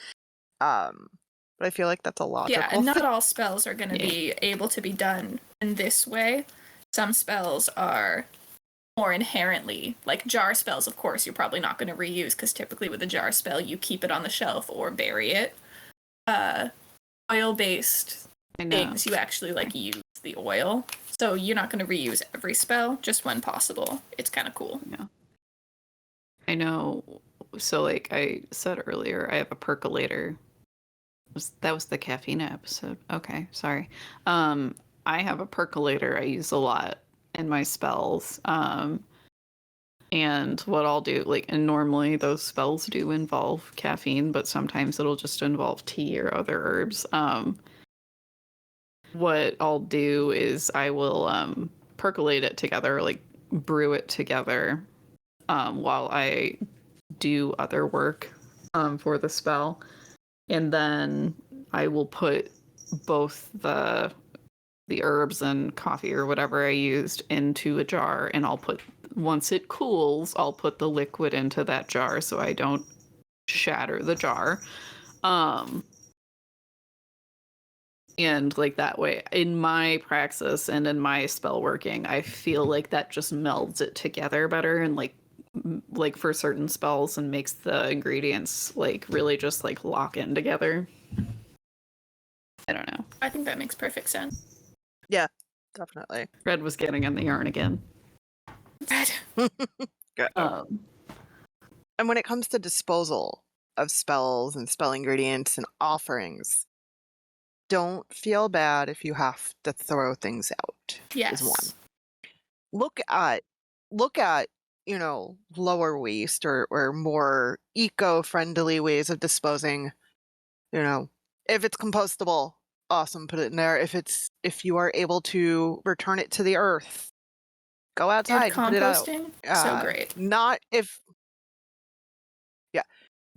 But I feel like that's a logical Yeah, and not thing. all spells are going to be able to be done in this way. Some spells are more inherently, like jar spells, of course, you're probably not going to reuse, because typically with a jar spell, you keep it on the shelf or bury it. Oil-based things, you actually, like, use the oil. So you're not going to reuse every spell, just when possible. It's kind of cool. Yeah. I know. So, like I said earlier, I have a percolator. That was the caffeine episode. Okay, sorry. I have a percolator I use a lot in my spells. And what I'll do, like, and normally those spells do involve caffeine, but sometimes it'll just involve tea or other herbs. What I'll do is I will percolate it together, like brew it together, while I do other work for the spell. And then I will put both the herbs and coffee or whatever I used into a jar, and once it cools, I'll put the liquid into that jar so I don't shatter the jar. And like that way, in my praxis and in my spell working, I feel like that just melds it together better, and like for certain spells, and makes the ingredients like really just like lock in together. I don't know. I think that makes perfect sense. Yeah, definitely. Red was getting in the yarn again. Good. And when it comes to disposal of spells and spell ingredients and offerings, don't feel bad if you have to throw things out. Yes. Is one. Look at lower waste or more eco-friendly ways of disposing. If it's compostable, awesome, put it in there. If you are able to return it to the earth, go outside and put it out. Composting, so great.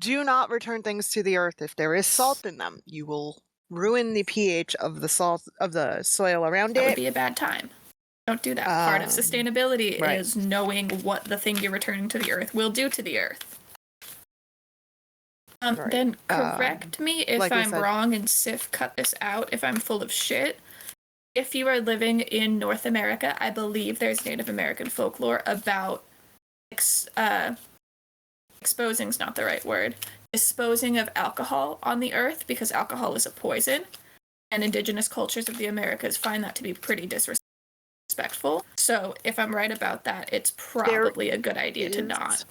Do not return things to the earth if there is salt in them. You will ruin the pH of the soil around That it. would be a bad time. Don't do that. Part of sustainability right. is knowing what the thing you're returning to the earth will do to the earth. Right. Then correct me if like I'm wrong, and Sif, cut this out if I'm full of shit. If you are living in North America, I believe there's Native American folklore about exposing's not the right word. Disposing of alcohol on the earth, because alcohol is a poison, and indigenous cultures of the Americas find that to be pretty disrespectful. So if I'm right about that, it's probably a good idea to not.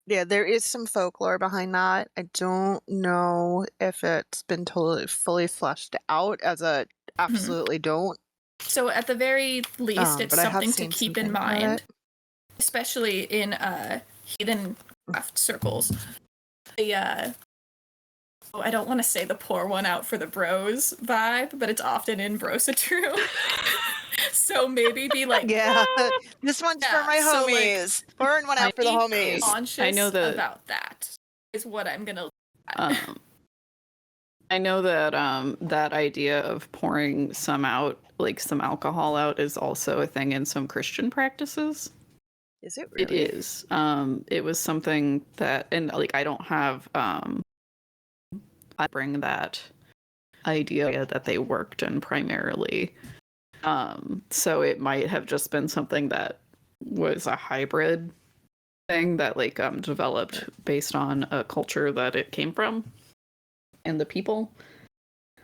Yeah, there is some folklore behind that. I don't know if it's been totally fully fleshed out as a absolutely don't. So at the very least, it's something to keep in mind, especially in heathen craft circles. I don't want to say the pour one out for the bros vibe, but it's often in brosatru. So maybe be like, this one's for my homies. Like, pouring one out for the homies. Conscious I know that about that is what I'm gonna. I know that that idea of pouring some out, like some alcohol out, is also a thing in some Christian practices. Is it really? It is. It was something that, and like I don't have. I bring that idea that they worked in primarily. So it might have just been something that was a hybrid thing that like developed based on a culture that it came from and the people.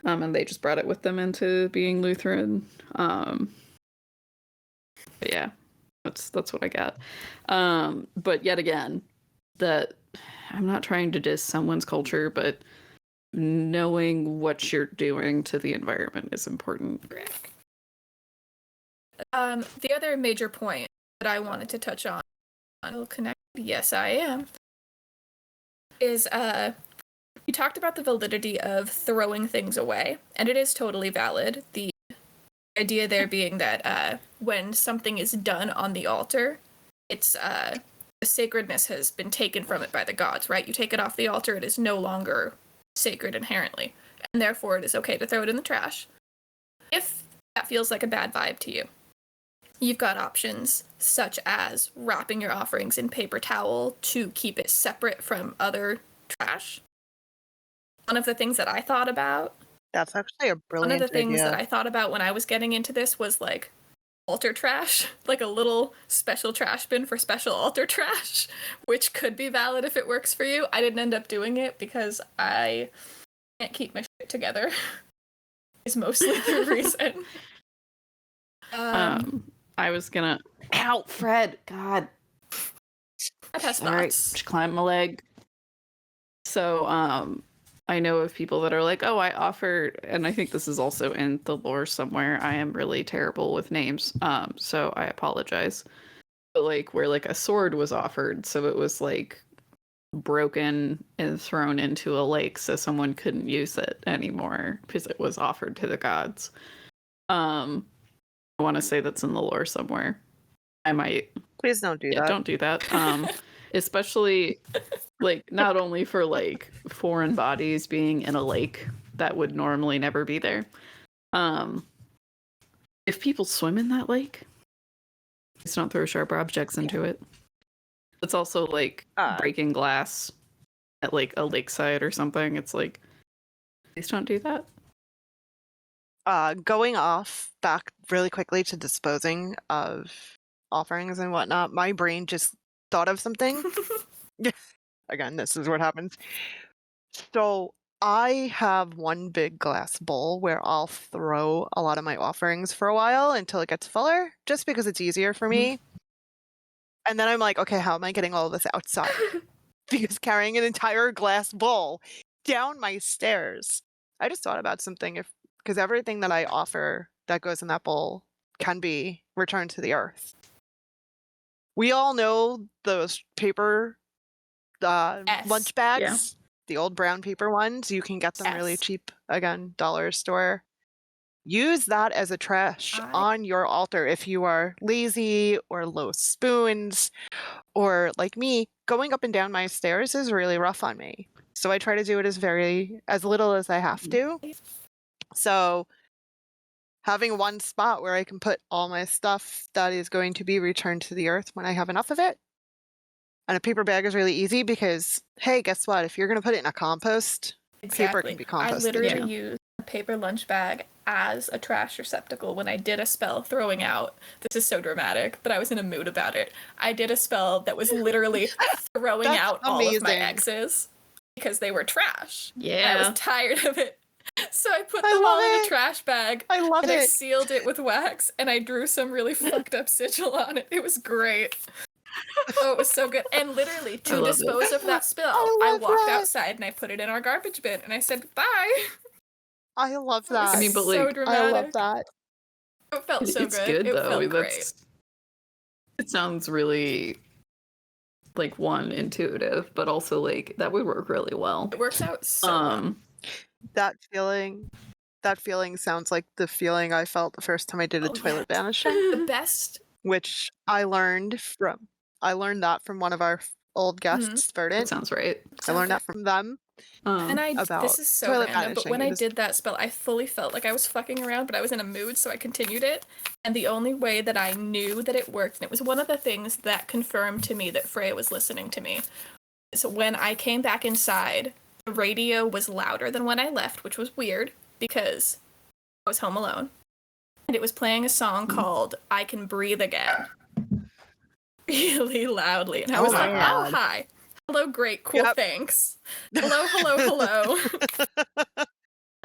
And they just brought it with them into being Lutheran. But yeah, that's what I got. But yet again, that I'm not trying to diss someone's culture, but knowing what you're doing to the environment is important. The other major point that I wanted to touch on, yes I am, is you talked about the validity of throwing things away, and it is totally valid. The idea there being that when something is done on the altar, it's the sacredness has been taken from it by the gods, right? You take it off the altar, it is no longer sacred inherently, and therefore it is okay to throw it in the trash. If that feels like a bad vibe to you, you've got options such as wrapping your offerings in paper towel to keep it separate from other trash. One of the things that I thought about, That's actually a brilliant one of the things idea. that I thought about when I was getting into this was like altar trash, like a little special trash bin for special altar trash, which could be valid if it works for you. I didn't end up doing it because I can't keep my shit together. Is mostly the reason. I was gonna. Ow, Fred! God. That has All right, thoughts. just climb my leg. So, I know of people that are like, oh, I offered, and I think this is also in the lore somewhere. I am really terrible with names, so I apologize. But like, where like a sword was offered, so it was like broken and thrown into a lake, so someone couldn't use it anymore because it was offered to the gods. I want to say that's in the lore somewhere. I might. Please don't do Yeah, that. don't do that. Especially like not only for like foreign bodies being in a lake that would normally never be there. If people swim in that lake, please don't throw sharp objects into it. It's also like breaking glass at like a lakeside or something. It's like, please don't do that. Going off back really quickly to disposing of offerings and whatnot, my brain just thought of something. Again, this is what happens. So I have one big glass bowl where I'll throw a lot of my offerings for a while until it gets fuller, just because it's easier for me. And then I'm like, okay, how am I getting all this outside? Because carrying an entire glass bowl down my stairs. I just thought about something because everything that I offer that goes in that bowl can be returned to the earth. We all know those paper lunch bags, the old brown paper ones. You can get them really cheap. Again, dollar store. Use that as a trash on your altar if you are lazy or low spoons, or like me, going up and down my stairs is really rough on me. So I try to do it as little as I have to. So having one spot where I can put all my stuff that is going to be returned to the earth when I have enough of it. And a paper bag is really easy because, hey, guess what? If you're going to put it in a compost, paper can be composted. I literally used a paper lunch bag as a trash receptacle when I did a spell throwing out. This is so dramatic, but I was in a mood about it. I did a spell that was literally throwing out all of my exes because they were trash. Yeah. And I was tired of it. So I put them all in a trash bag. I love it. I sealed it with wax and I drew some really fucked up sigil on it. It was great. Oh, it was so good. And literally, to dispose of that spill, I walked outside and I put it in our garbage bin and I said goodbye. I love that. I mean, but so like, dramatic. I love that. It felt so it's good. It though. Felt Great. It sounds really like intuitive, but also like that would work really well. It works out so well. That feeling sounds like the feeling I felt the first time I did a toilet banishing. The best, which I learned that from one of our old guests, Verdant. That sounds right. I learned that from them. And about this is so toilet random, but when banishing. I did that spell, I fully felt like I was fucking around, but I was in a mood, so I continued it. And the only way that I knew that it worked, and it was one of the things that confirmed to me that Freya was listening to me, is when I came back inside, the radio was louder than when I left, which was weird, because I was home alone. And it was playing a song called I Can Breathe Again. Really loudly. And I was like, oh, hi. Hello, great, cool, thanks. Hello.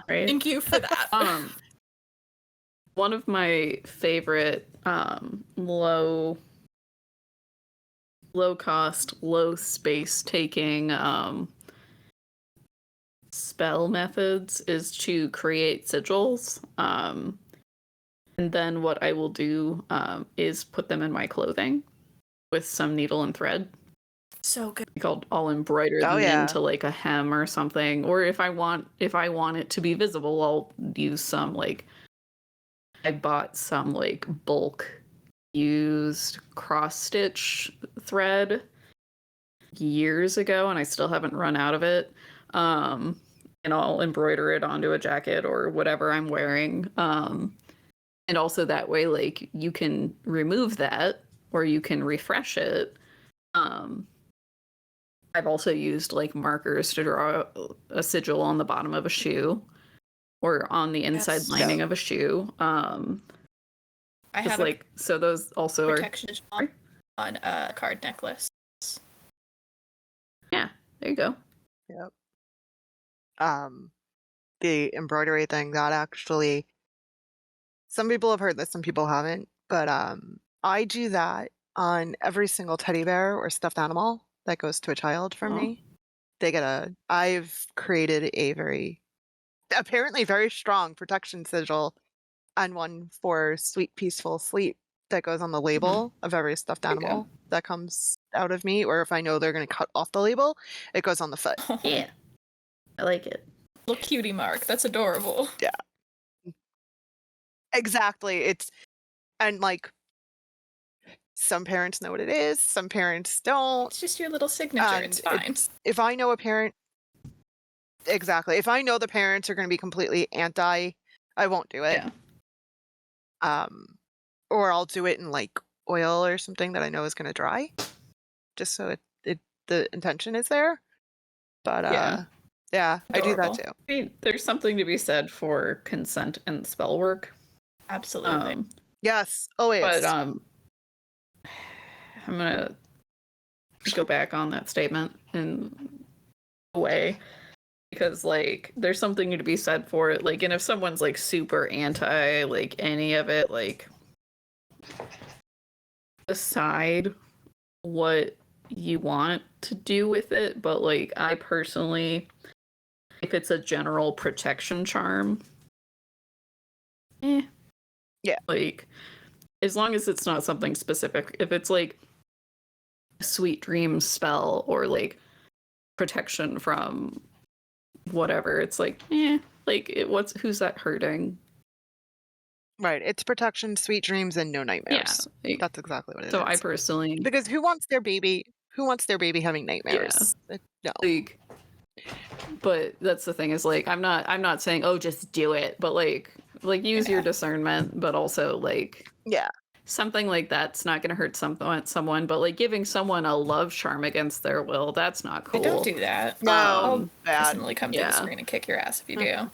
Right. Thank you for that. One of my favorite low cost, low space taking spell methods is to create sigils. And then what I will do is put them in my clothing with some needle and thread. So good. I'll embroider them into like a hem or something. Or if I want it to be visible, I'll use some I bought some bulk used cross stitch thread years ago and I still haven't run out of it. And I'll embroider it onto a jacket or whatever I'm wearing. And also that way you can remove that or you can refresh it. I've also used like markers to draw a sigil on the bottom of a shoe or on the inside Yes. lining of a shoe. I Just have like so those also a are protection on a card necklace. yeah, there you go. Yep. The embroidery thing, that actually, some people have heard this, some people haven't, but I do that on every single teddy bear or stuffed animal that goes to a child from Oh. me. I've created a apparently very strong protection sigil and one for sweet peaceful sleep that goes on the label of every stuffed There you go. animal that comes out of me, or if I know they're going to cut off the label, it goes on the foot. Yeah, I like it. Little cutie mark. That's adorable. Exactly. And like, some parents know what it is, some parents don't. It's just your little signature. And It's fine. if I know a parent, exactly. If I know the parents are going to be completely anti, I won't do it. Yeah. Or I'll do it in like oil or something that I know is going to dry, just so the intention is there. But yeah, I do that Adorable. too. I mean, there's something to be said for consent and spell work. Absolutely. Yes, always. But I'm gonna go back on that statement in a way because like there's something to be said for it. Like, and if someone's like super anti like any of it, like decide what you want to do with it. But like I personally, if it's a general protection charm, yeah, like as long as it's not something specific. If it's like a sweet dreams spell or like protection from whatever, it's like like who's that hurting? Right, it's protection, sweet dreams, and no nightmares. Yeah, like, That's exactly what it is. so I personally, because who wants their baby having nightmares? No. like, but that's the thing is like I'm not saying just do it, but like use your discernment, but also like something like that's not going to hurt someone, but like giving someone a love charm against their will, that's not cool. Don't do that. No, I'll bad. personally come to the screen and kick your ass if you do.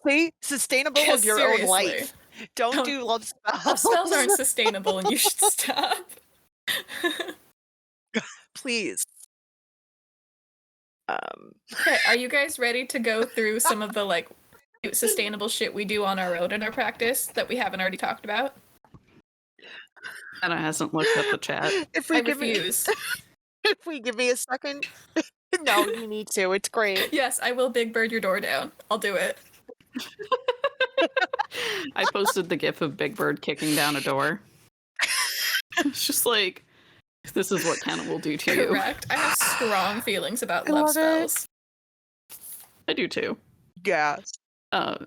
See, sustainable of your own Seriously. life. Don't do love spells. Love spells aren't sustainable, and you should stop. Please. Okay, are you guys ready to go through some of the like sustainable shit we do on our own in our practice that we haven't already talked about? Anna hasn't looked at the chat. I refuse. If we give me a second. No, you need to. It's great. Yes, I will Big Bird your door down. I'll do it. I posted the gif of Big Bird kicking down a door. It's just like, this is what Kenna will do to you. Correct. I have strong feelings about love spells. I do too. Yes.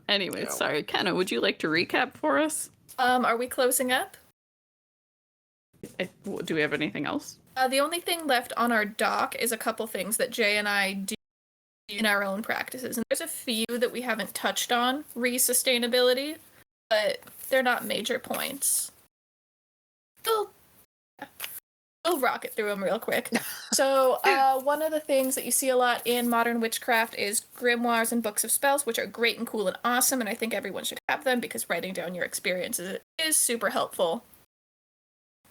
Anyway, sorry. Kenna, would you like to recap for us? Are we closing up? Do we have anything else? The only thing left on our dock is a couple things that Jay and I do in our own practices. And there's a few that we haven't touched on re-sustainability, but they're not major points. We'll rocket through them real quick. So one of the things that you see a lot in modern witchcraft is grimoires and books of spells, which are great and cool and awesome, and I think everyone should have them because writing down your experiences is super helpful.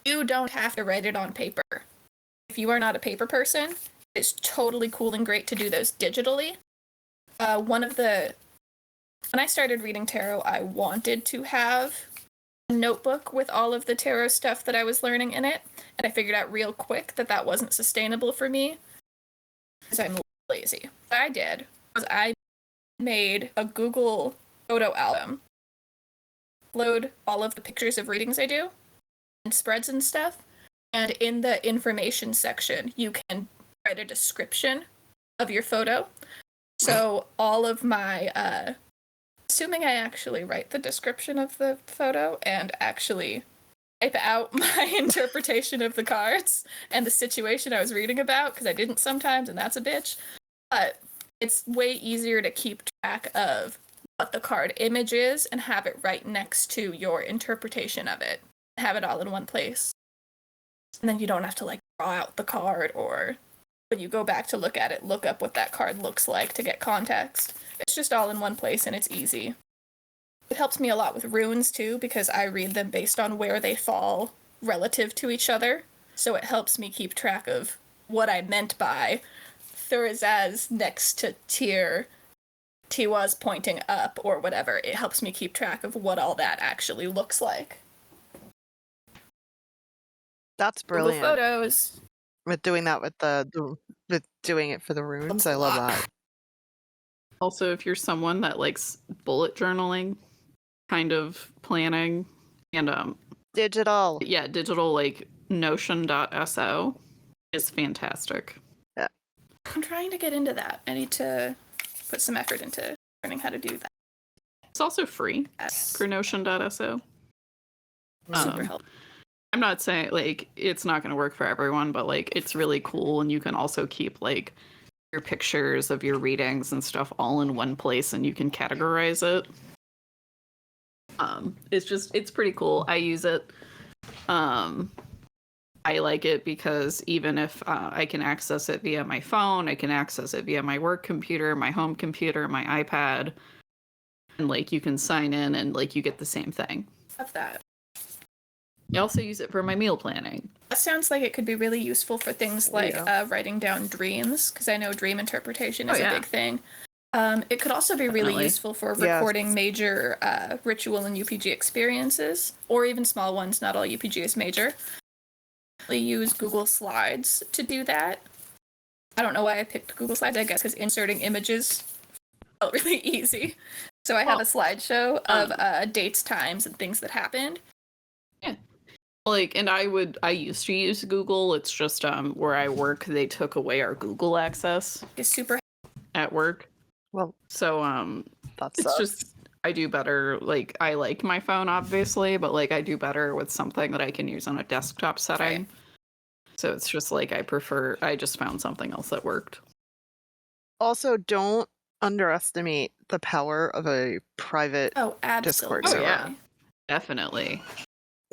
You don't have to write it on paper. If you are not a paper person, it's totally cool and great to do those digitally. When I started reading tarot, I wanted to have a notebook with all of the tarot stuff that I was learning in it, and I figured out real quick that that wasn't sustainable for me because I'm lazy. What I did was I made a Google photo album, load all of the pictures of readings I do, and spreads and stuff, and in the information section, you can write a description of your photo. So all of my, assuming I actually write the description of the photo and actually type out my interpretation of the cards and the situation I was reading about, because I didn't sometimes, and that's a bitch, but it's way easier to keep track of what the card image is and have it right next to your interpretation of it. Have it all in one place. And then you don't have to like draw out the card, or when you go back to look at it, look up what that card looks like to get context. It's just all in one place and it's easy. It helps me a lot with runes too, because I read them based on where they fall relative to each other. So it helps me keep track of what I meant by Thurzaz next to Tyr, Tiwa's pointing up, or whatever. It helps me keep track of what all that actually looks like. That's brilliant. Google Photos. With doing that with with doing it for the runes, I love that. Also, if you're someone that likes bullet journaling, kind of planning, and Digital. yeah, digital like Notion.so is fantastic. Yeah. I'm trying to get into that. I need to put some effort into learning how to do that. It's also free Yes. for Notion.so. Super helpful. I'm not saying like it's not going to work for everyone, but like it's really cool, and you can also keep like your pictures of your readings and stuff all in one place, and you can categorize it. It's pretty cool. I use it. I like it because even if I can access it via my phone, I can access it via my work computer, my home computer, my iPad, and like you can sign in and like you get the same thing. Love that. I also use it for my meal planning. That sounds like it could be really useful for things like writing down dreams, because I know dream interpretation is a big thing. It could also be really useful for recording major ritual and UPG experiences, or even small ones. Not all UPG is major. I use Google Slides to do that. I don't know why I picked Google Slides, I guess because inserting images felt really easy. So I have a slideshow of dates, times, and things that happened. Yeah. Like, and I used to use Google. It's just where I work, they took away our Google access. It's super at work. Well, so it's just I do better. Like, I like my phone obviously, but like I do better with something that I can use on a desktop setting. Right. So it's just like I just found something else that worked. Also, don't underestimate the power of a private Discord server. Oh, yeah. Definitely.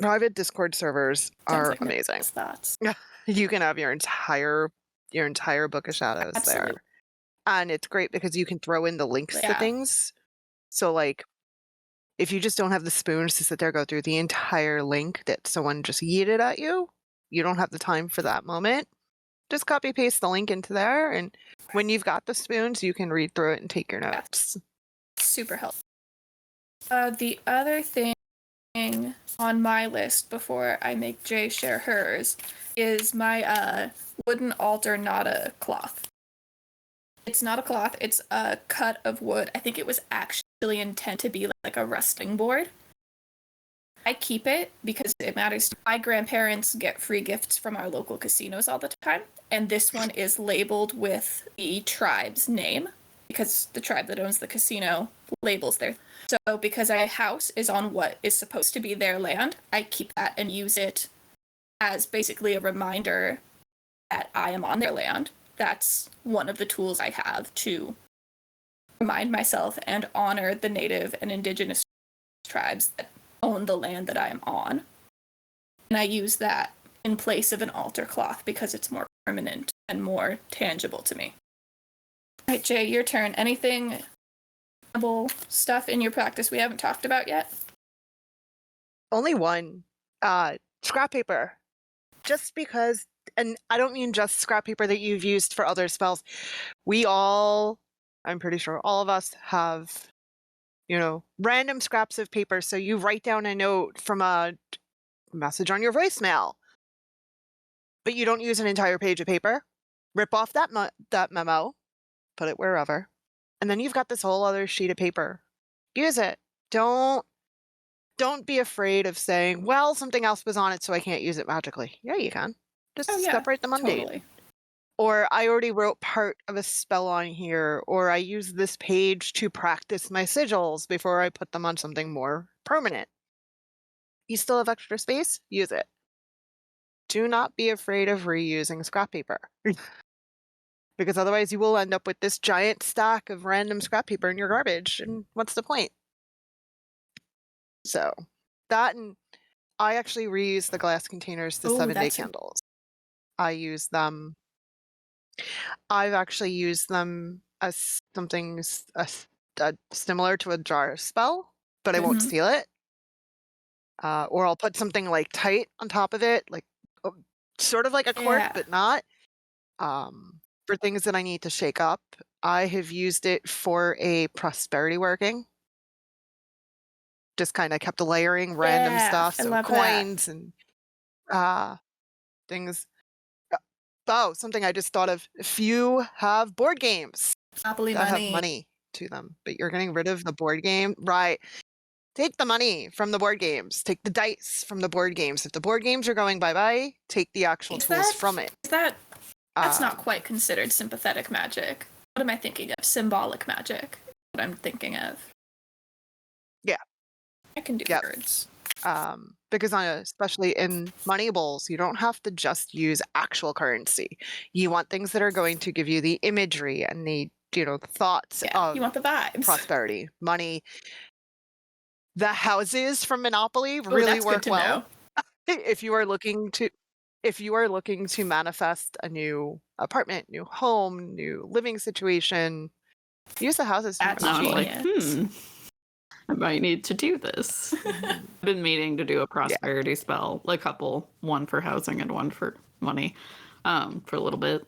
Private Discord servers are like amazing. Thoughts. You can have your entire book of shadows there. And it's great because you can throw in the links to things. So like if you just don't have the spoons to sit there go through the entire link that someone just yeeted at you, you don't have the time for that moment. Just copy paste the link into there, and when you've got the spoons, you can read through it and take your notes. Super helpful. The other thing on my list before I make Jay share hers is my wooden altar, not a cloth. It's not a cloth, it's a cut of wood. I think it was actually intended to be like a resting board. I keep it because it matters. My grandparents get free gifts from our local casinos all the time, and this one is labeled with the tribe's name because the tribe that owns the casino labels their. So because our house is on what is supposed to be their land, I keep that and use it as basically a reminder that I am on their land. That's one of the tools I have to remind myself and honor the native and indigenous tribes that own the land that I am on. And I use that in place of an altar cloth because it's more permanent and more tangible to me. All right, Jay, your turn. Anything stuff in your practice we haven't talked about yet? Only one. Scrap paper. Just because, and I don't mean just scrap paper that you've used for other spells. We all, I'm pretty sure all of us have, random scraps of paper. So you write down a note from a message on your voicemail, but you don't use an entire page of paper. Rip off that memo, put it wherever, and then you've got this whole other sheet of paper. Use it. Don't be afraid of saying, well, something else was on it, so I can't use it magically. Yeah, you can. Just separate the mundane. Totally. Or I already wrote part of a spell on here, or I use this page to practice my sigils before I put them on something more permanent. You still have extra space? Use it. Do not be afraid of reusing scrap paper. Because otherwise you will end up with this giant stack of random scrap paper in your garbage, and what's the point? So that, and I actually reuse the glass containers to Oh, 7-day that's candles. I use them. I've actually used them as something similar to a jar spell, but I won't Mhm. steal it. Or I'll put something like tight on top of it, like sort of like a cork, Yeah. but not. For things that I need to shake up, I have used it for a prosperity working. Just kind of kept layering random Yeah, stuff, I so love that. coins and things. Oh, something I just thought of. If you have board games Monopoly that have money. money to them, but you're getting rid of the board game, right? Take the money from the board games. Take the dice from the board games. If the board games are going bye-bye, take the actual tools from it. That's not quite considered sympathetic magic. What am I thinking of? Symbolic magic. What I'm thinking of. Yeah. I can do Yep. words. Because especially in money bowls, you don't have to just use actual currency. You want things that are going to give you the imagery and the thoughts of You want the vibes. prosperity, money. The houses from Monopoly really work well. If you are looking to manifest a new apartment, new home, new living situation, use the houses from That's Monopoly. genius. I might need to do this. I've been meaning to do a prosperity spell, a couple, one for housing and one for money, for a little bit.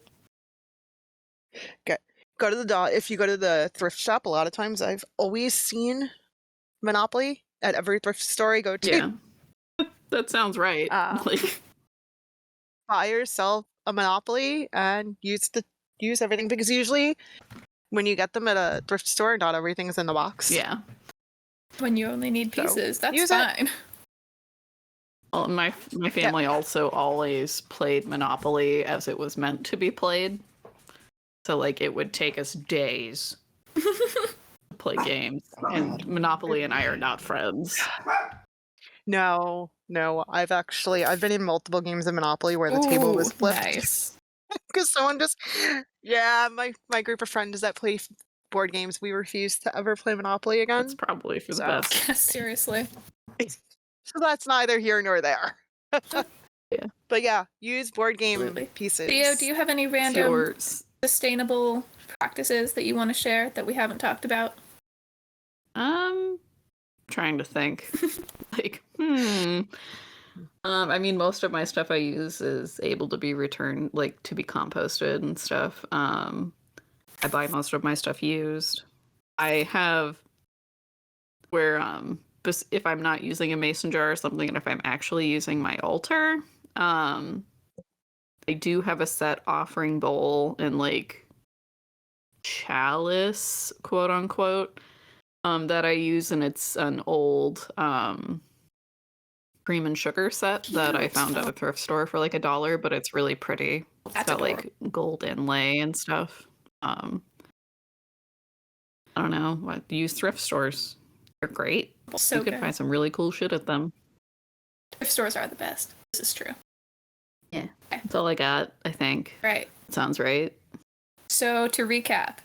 Go to the if you go to the thrift shop, a lot of times I've always seen Monopoly at every thrift store I go to. Yeah, that sounds right. Buy yourself a Monopoly and use everything, because usually when you get them at a thrift store, not everything's in the box. Yeah. When you only need pieces, that's fine. Well, my family also always played Monopoly as it was meant to be played. So it would take us days to play games. And Monopoly and I are not friends. No. I've been in multiple games of Monopoly where the table was flipped. Nice. Because someone my group of friends that play board games, we refuse to ever play Monopoly again. That's probably for the best. Yeah, seriously. So that's neither here nor there. Yeah. But yeah, use board game pieces. Theo, do you have any random sustainable practices that you want to share that we haven't talked about? Trying to think. I mean, most of my stuff I use is able to be returned, to be composted and stuff. I buy most of my stuff used. I have where if I'm not using a mason jar or something, and if I'm actually using my altar, I do have a set offering bowl and chalice, quote unquote, that I use, and it's an old cream and sugar set that I found at a thrift store for $1, but it's really pretty. It's got gold inlay and stuff. I don't know. Use thrift stores. They're great. So you can find some really cool shit at them. Thrift stores are the best. This is true. Yeah. That's all I got, I think. Right. Sounds right. So to recap.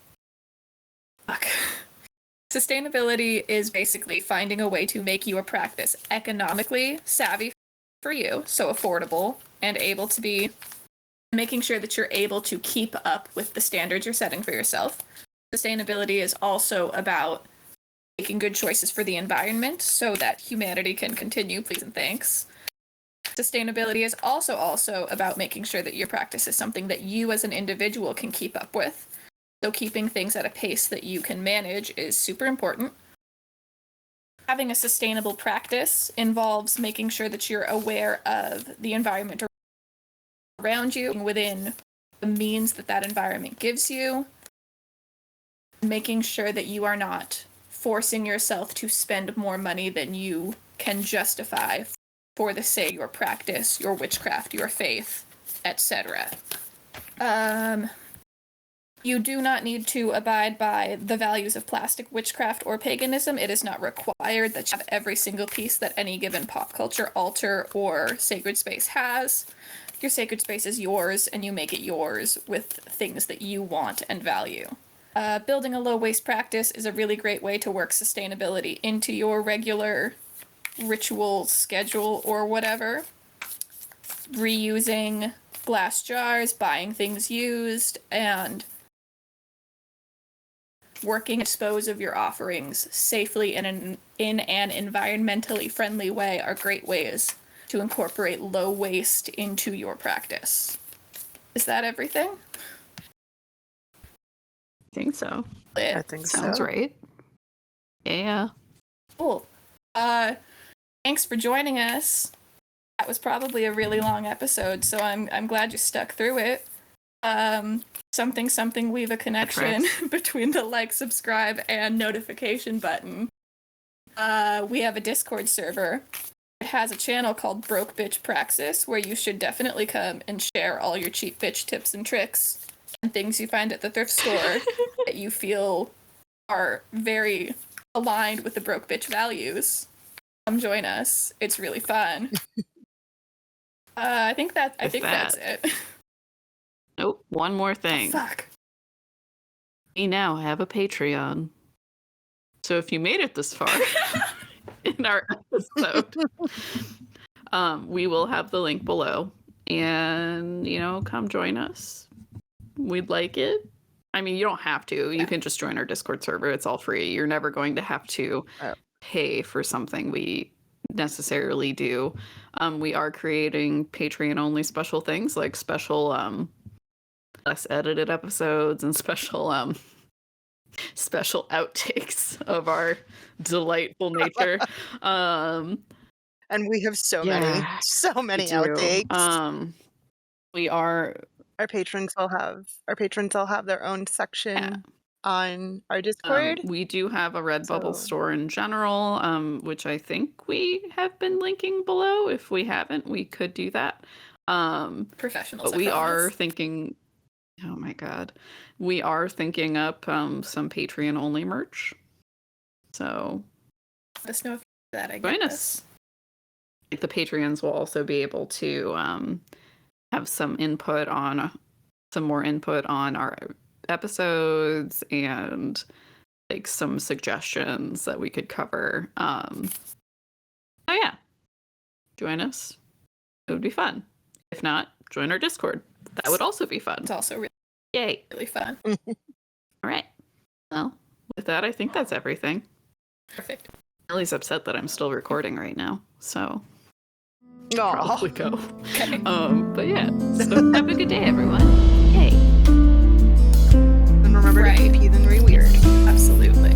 Sustainability is basically finding a way to make your practice economically savvy for you, so affordable and able to be making sure that you're able to keep up with the standards you're setting for yourself. Sustainability is also about making good choices for the environment so that humanity can continue, please and thanks. Sustainability is also about making sure that your practice is something that you as an individual can keep up with. So keeping things at a pace that you can manage is super important. Having a sustainable practice involves making sure that you're aware of the environment around you within the means that environment gives you. Making sure that you are not forcing yourself to spend more money than you can justify for the sake of your practice, your witchcraft, your faith, etc. You do not need to abide by the values of plastic witchcraft or paganism. It is not required that you have every single piece that any given pop culture altar or sacred space has. Your sacred space is yours, and you make it yours with things that you want and value. Building a low-waste practice is a really great way to work sustainability into your regular ritual schedule or whatever. Reusing glass jars, buying things used, and working to dispose of your offerings safely in an environmentally friendly way are great ways to incorporate low waste into your practice. Is that everything? I think so. I think Sounds so. right. Yeah. Cool. Thanks for joining us. That was probably a really long episode, so I'm glad you stuck through it. Something weave a connection between the like, subscribe, and notification button. We have a Discord server. It has a channel called Broke Bitch Praxis, where you should definitely come and share all your cheap bitch tips and tricks and things you find at the thrift store that you feel are very aligned with the broke bitch values. Come join us. It's really fun. I think that's it. Nope. One more thing. Oh, fuck. We now have a Patreon. So if you made it this far in our episode, we will have the link below. And, come join us. We'd like it. I mean, you don't have to. You can just join our Discord server. It's all free. You're never going to have to pay for something we necessarily do. We are creating Patreon-only special things, like special less edited episodes and special special outtakes of our delightful nature. And we have so many outtakes. We are our patrons will have their own section on our Discord. We do have a Redbubble store in general, which I think we have been linking below. If we haven't, we could do that. Professionals. But we are thinking. Oh my god. We are thinking up some Patreon only merch. So let us know if that I join get us. The Patreons will also be able to have some more input on our episodes and like some suggestions that we could cover. So yeah. Join us. It would be fun. If not, join our Discord. That would also be fun. It's also really fun. All right. Well, with that, I think that's everything. Perfect. Ellie's upset that I'm still recording right now, so I'll probably go. Okay. But yeah, so have a good day, everyone. Yay. And remember to keep heathenry weird. Absolutely.